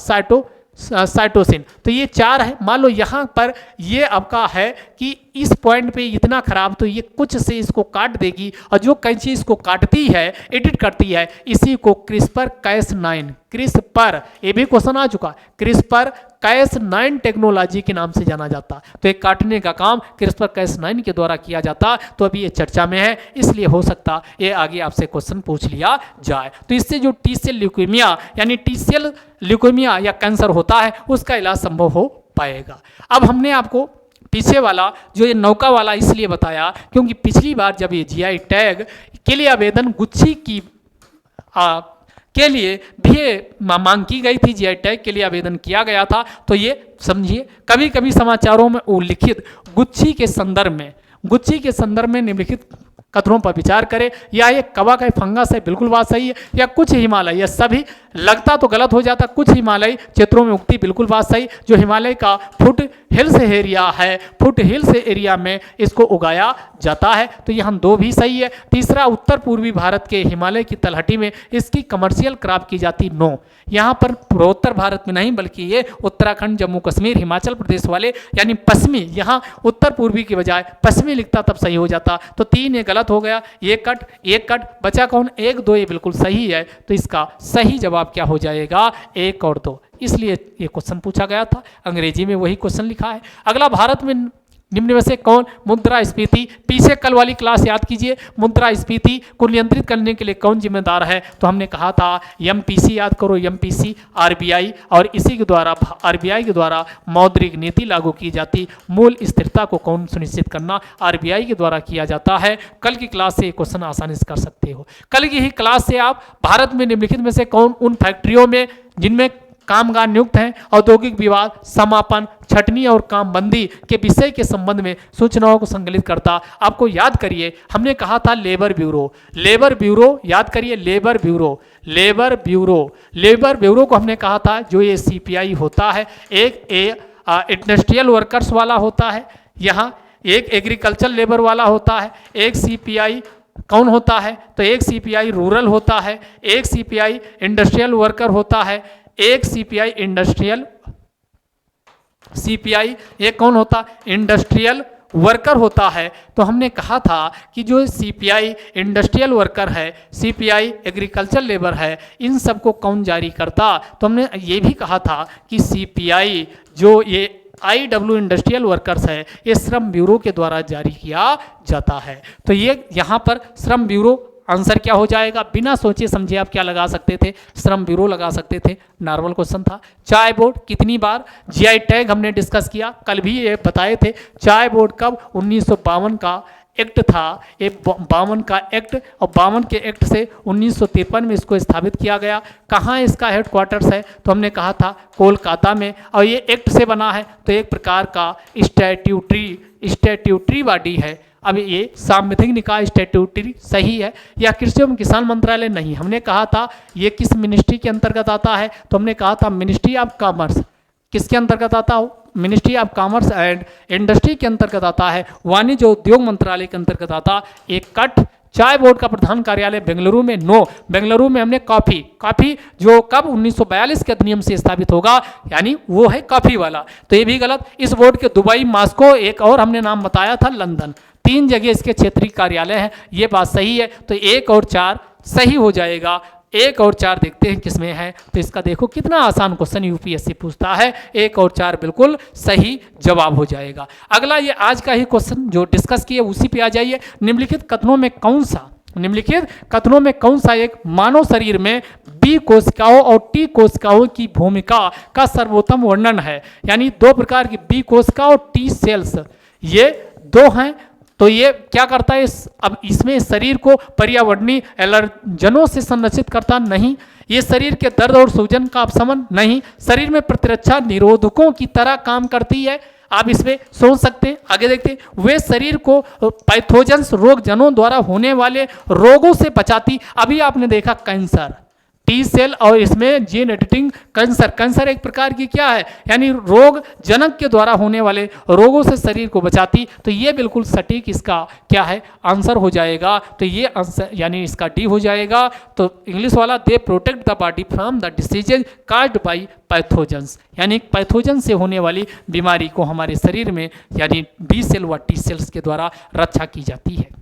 साइटोसिन। तो ये 4 है। मान लो यहाँ पर ये आपका है कि इस पॉइंट पे इतना खराब, तो ये कुछ से इसको काट देगी, और जो कैंची इसको काटती है, एडिट करती है, इसी को CRISPR-Cas9, क्रिस्पर, ये भी क्वेश्चन आ चुका, CRISPR-Cas9 टेक्नोलॉजी के नाम से जाना जाता। तो एक काटने का काम CRISPR-Cas9 के द्वारा किया जाता। तो अभी ये चर्चा में है, इसलिए हो सकता ये आगे आपसे क्वेश्चन पूछ लिया जाए। तो इससे जो टी सेल ल्यूकेमिया यानी टी सेल ल्यूकेमिया या कैंसर होता है, उसका इलाज संभव हो पाएगा। अब हमने आपको पीछे वाला जो ये नौका वाला इसलिए बताया क्योंकि पिछली बार जब ये जीआई टैग के लिए आवेदन गुच्छी की के लिए भी मांग की गई थी, जीआई टैग के लिए आवेदन किया गया था। तो ये समझिए, कभी कभी समाचारों में उल्लिखित गुच्छी के संदर्भ में निम्नलिखित कथनों पर विचार करें। या ये कवक है, फंगस है, बिल्कुल बात सही है। या कुछ हिमालय, यह सभी लगता तो गलत हो जाता, कुछ हिमालय क्षेत्रों में उगती, बिल्कुल बात सही। जो हिमालय का फुट हिल्स एरिया है, फुट हिल्स एरिया में इसको उगाया जाता है। तो यहाँ 2 भी सही है। तीसरा, उत्तर पूर्वी भारत के हिमालय की तलहटी में इसकी कमर्शियल क्रॉप की जाती 9। यहाँ पर पूर्वोत्तर भारत में नहीं, बल्कि ये उत्तराखंड, जम्मू कश्मीर, हिमाचल प्रदेश वाले यानी पश्चिमी, यहाँ उत्तर पूर्वी की बजाय पश्चिमी लिखता तब सही हो जाता। तो 3 ये गलत गलत हो गया, एक कट बचा कौन, 1 2, ये बिल्कुल सही है। तो इसका सही जवाब क्या हो जाएगा, 1 और 2। इसलिए ये क्वेश्चन पूछा गया था, अंग्रेजी में वही क्वेश्चन लिखा है। अगला, भारत में निम्न में से कौन मुद्रास्फीति, पीछे कल वाली क्लास याद कीजिए, मुद्रास्फीति को नियंत्रित करने के लिए कौन जिम्मेदार है, तो हमने कहा था एमपीसी, याद करो एमपीसी, आरबीआई, और इसी के द्वारा आरबीआई के द्वारा मौद्रिक नीति लागू की जाती, मूल स्थिरता को कौन सुनिश्चित करना, आरबीआई के द्वारा किया जाता है। कल की क्लास से क्वेश्चन आसानी से कर सकते हो। कल की ही क्लास से आप भारत में निम्नलिखित में से कौन उन फैक्ट्रियों में जिनमें कामगार नियुक्त हैं, औद्योगिक विवाद, समापन, छटनी और कामबंदी के विषय के संबंध में सूचनाओं को संकलित करता। आपको याद करिए, हमने कहा था लेबर ब्यूरो, लेबर ब्यूरो याद करिए, labour bureau, labour bureau, labour bureau को हमने कहा था जो ये सीपीआई होता है, एक इंडस्ट्रियल वर्कर्स वाला होता है, यहाँ एक एग्रीकल्चर लेबर वाला होता है, एक सीपीआई कौन होता है, तो एक सीपीआई रूरल होता है, एक सीपीआई इंडस्ट्रियल वर्कर होता है, एक सीपीआई इंडस्ट्रियल, सीपीआई एक कौन होता, इंडस्ट्रियल वर्कर होता है। तो हमने कहा था कि जो सीपीआई इंडस्ट्रियल वर्कर है, सीपीआई एग्रीकल्चर लेबर है, इन सबको कौन जारी करता, तो हमने ये भी कहा था कि सीपीआई जो ये आईडब्ल्यू इंडस्ट्रियल वर्कर्स है, ये श्रम ब्यूरो के द्वारा जारी किया जाता है। तो ये यहाँ पर श्रम ब्यूरो, आंसर क्या हो जाएगा, बिना सोचे समझे आप क्या लगा सकते थे, श्रम ब्यूरो लगा सकते थे, नॉर्मल क्वेश्चन था। चाय बोर्ड कितनी बार, जीआई टैग हमने डिस्कस किया, कल भी ये बताए थे। चाय बोर्ड कब, 1952 का एक्ट था, ये 52 का एक्ट, और 52 के एक्ट से 1953 में इसको स्थापित किया गया। कहाँ इसका हेडक्वार्टर्स है, तो हमने कहा था कोलकाता में, और ये एक्ट से बना है, तो एक प्रकार का स्टैट्यूटरी बॉडी है। अब ये सांविधिक निकाय स्टैट्यूटरी सही है, या कृषि एवं किसान मंत्रालय नहीं, हमने कहा था ये किस मिनिस्ट्री के अंतर्गत आता है, तो हमने कहा था मिनिस्ट्री ऑफ कॉमर्स, किसके अंतर्गत आता हो, ministry of commerce and industry के अंतर्गत आता है, वाणिज्य उद्योग मंत्रालय के अंतर्गत आता। एक कट, चाय बोर्ड का प्रधान कार्यालय बेंगलुरु में, नो, बेंगलुरु में हमने कॉफी जो कब 1942 के अधिनियम से स्थापित होगा, यानी वो है कॉफी वाला, तो ये भी गलत। इस बोर्ड के दुबई, मॉस्को, एक और हमने नाम बताया था लंदन, 3 जगह इसके क्षेत्रीय कार्यालय हैं, ये बात सही है। तो 1 और 4 सही हो जाएगा। 1 और 4 देखते हैं किसमें है, तो इसका देखो कितना आसान क्वेश्चन यूपीएससी पूछता है, 1 और 4 बिल्कुल सही जवाब हो जाएगा। अगला, ये आज का ही क्वेश्चन जो डिस्कस किए उसी पे आ जाइए। निम्नलिखित कथनों में कौन सा एक मानव शरीर में बी कोशिकाओं और टी कोशिकाओं की भूमिका का सर्वोत्तम वर्णन है, यानी 2 प्रकार की बी कोशिका और टी सेल्स, ये 2 हैं। तो ये क्या करता है, अब इसमें शरीर को पर्यावरणीय एलर्जनों से संरक्षित करता नहीं, ये शरीर के दर्द और सूजन का अपशमन नहीं, शरीर में प्रतिरक्षा निरोधकों की तरह काम करती है। आप इसमें सोच सकते हैं। आगे देखते हैं, वे शरीर को पैथोजेंस रोगजनों द्वारा होने वाले रोगों से बचाती। अभी आपने देखा कैंसर, टी सेल, और इसमें जीन एडिटिंग कैंसर एक प्रकार की क्या है, यानी रोग जनक के द्वारा होने वाले रोगों से शरीर को बचाती। तो ये बिल्कुल सटीक इसका क्या है, आंसर हो जाएगा। तो ये आंसर यानी इसका डी हो जाएगा। तो इंग्लिश वाला, they protect the body from the diseases caused by pathogens, यानी पैथोजन से होने वाली बीमारी को हमारे शरीर में यानी बी सेल व टी सेल्स के द्वारा रक्षा की जाती है।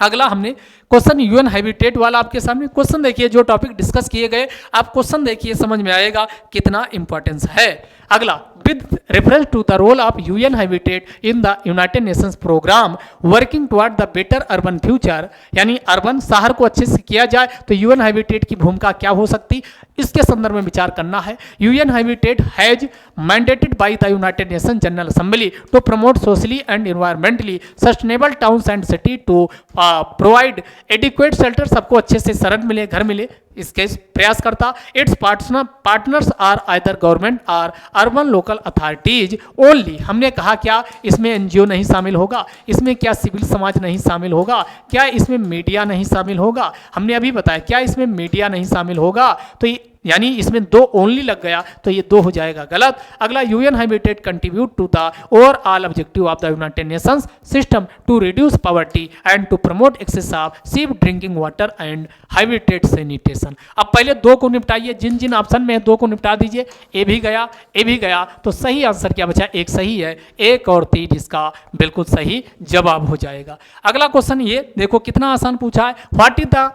अगला हमने क्वेश्चन यूएन हैबिटेट वाला आपके सामने क्वेश्चन देखिए, जो टॉपिक डिस्कस किए गए आप क्वेश्चन देखिए, समझ में आएगा कितना इंपॉर्टेंस है। अगला, with reference to the role of UN Habitat in the United Nations programme working toward the better urban future, यानी अर्बन शहर को अच्छे से किया जाए तो यूएन हैबिटेट की भूमिका क्या हो सकती, इसके संदर्भ में विचार करना है। UN Habitat has mandated by the United Nation General Assembly to promote socially and environmentally sustainable towns and city to provide adequate shelter, सबको अच्छे से शरण मिले, घर मिले, इसके प्रयास करता। Its partners are either government और अर्बन लोकल अथॉरिटीज ओनली। हमने कहा क्या इसमें एनजीओ नहीं शामिल होगा, इसमें क्या सिविल समाज नहीं शामिल होगा, क्या इसमें मीडिया नहीं शामिल होगा, हमने अभी बताया क्या इसमें मीडिया नहीं शामिल होगा। तो यानी इसमें 2 ओनली लग गया तो ये 2 हो जाएगा गलत। अगला UN Habitat contribute to the overall objective of the United Nations system to reduce poverty and to promote access of safe drinking water and habitat sanitation. अब पहले 2 को निपटाइए, जिन जिन ऑप्शन में है 2 को निपटा दीजिए। ए भी गया तो सही आंसर क्या बचा? एक सही है, 1 और 3 इसका बिल्कुल सही जवाब हो जाएगा। अगला क्वेश्चन ये देखो कितना आसान पूछा है। What is the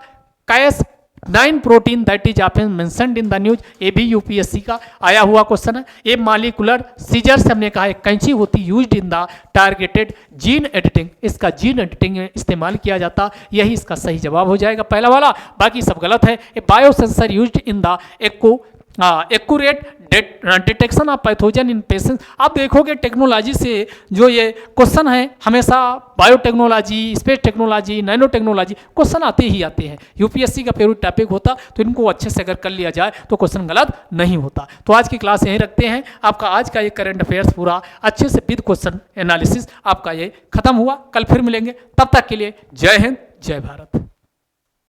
Cas 9 protein that is often mentioned in the news. ये भी यूपीएससी का आया हुआ क्वेश्चन है। ये मॉलिक्यूलर सीजर से हमने कहा एक कैंची होती used in the targeted gene editing. इसका जीन एडिटिंग में इस्तेमाल किया जाता, यही इसका सही जवाब हो जाएगा पहला वाला, बाकी सब गलत है। A biosensor used in the accurate detection of pathogen in patient. आप देखोगे टेक्नोलॉजी से जो ये क्वेश्चन है हमेशा biotechnology, space technology, nano technology question आते ही आते हैं। यूपीएससी का फेवरेट टॉपिक होता तो इनको अच्छे से अगर कर लिया जाए तो क्वेश्चन गलत नहीं होता। तो आज की क्लास यहीं रखते हैं। आपका आज का ये करंट अफेयर्स पूरा अच्छे से विद क्वेश्चन एनालिसिस आपका ये खत्म हुआ। कल फिर मिलेंगे, तब तक के लिए जय हिंद, जय भारत।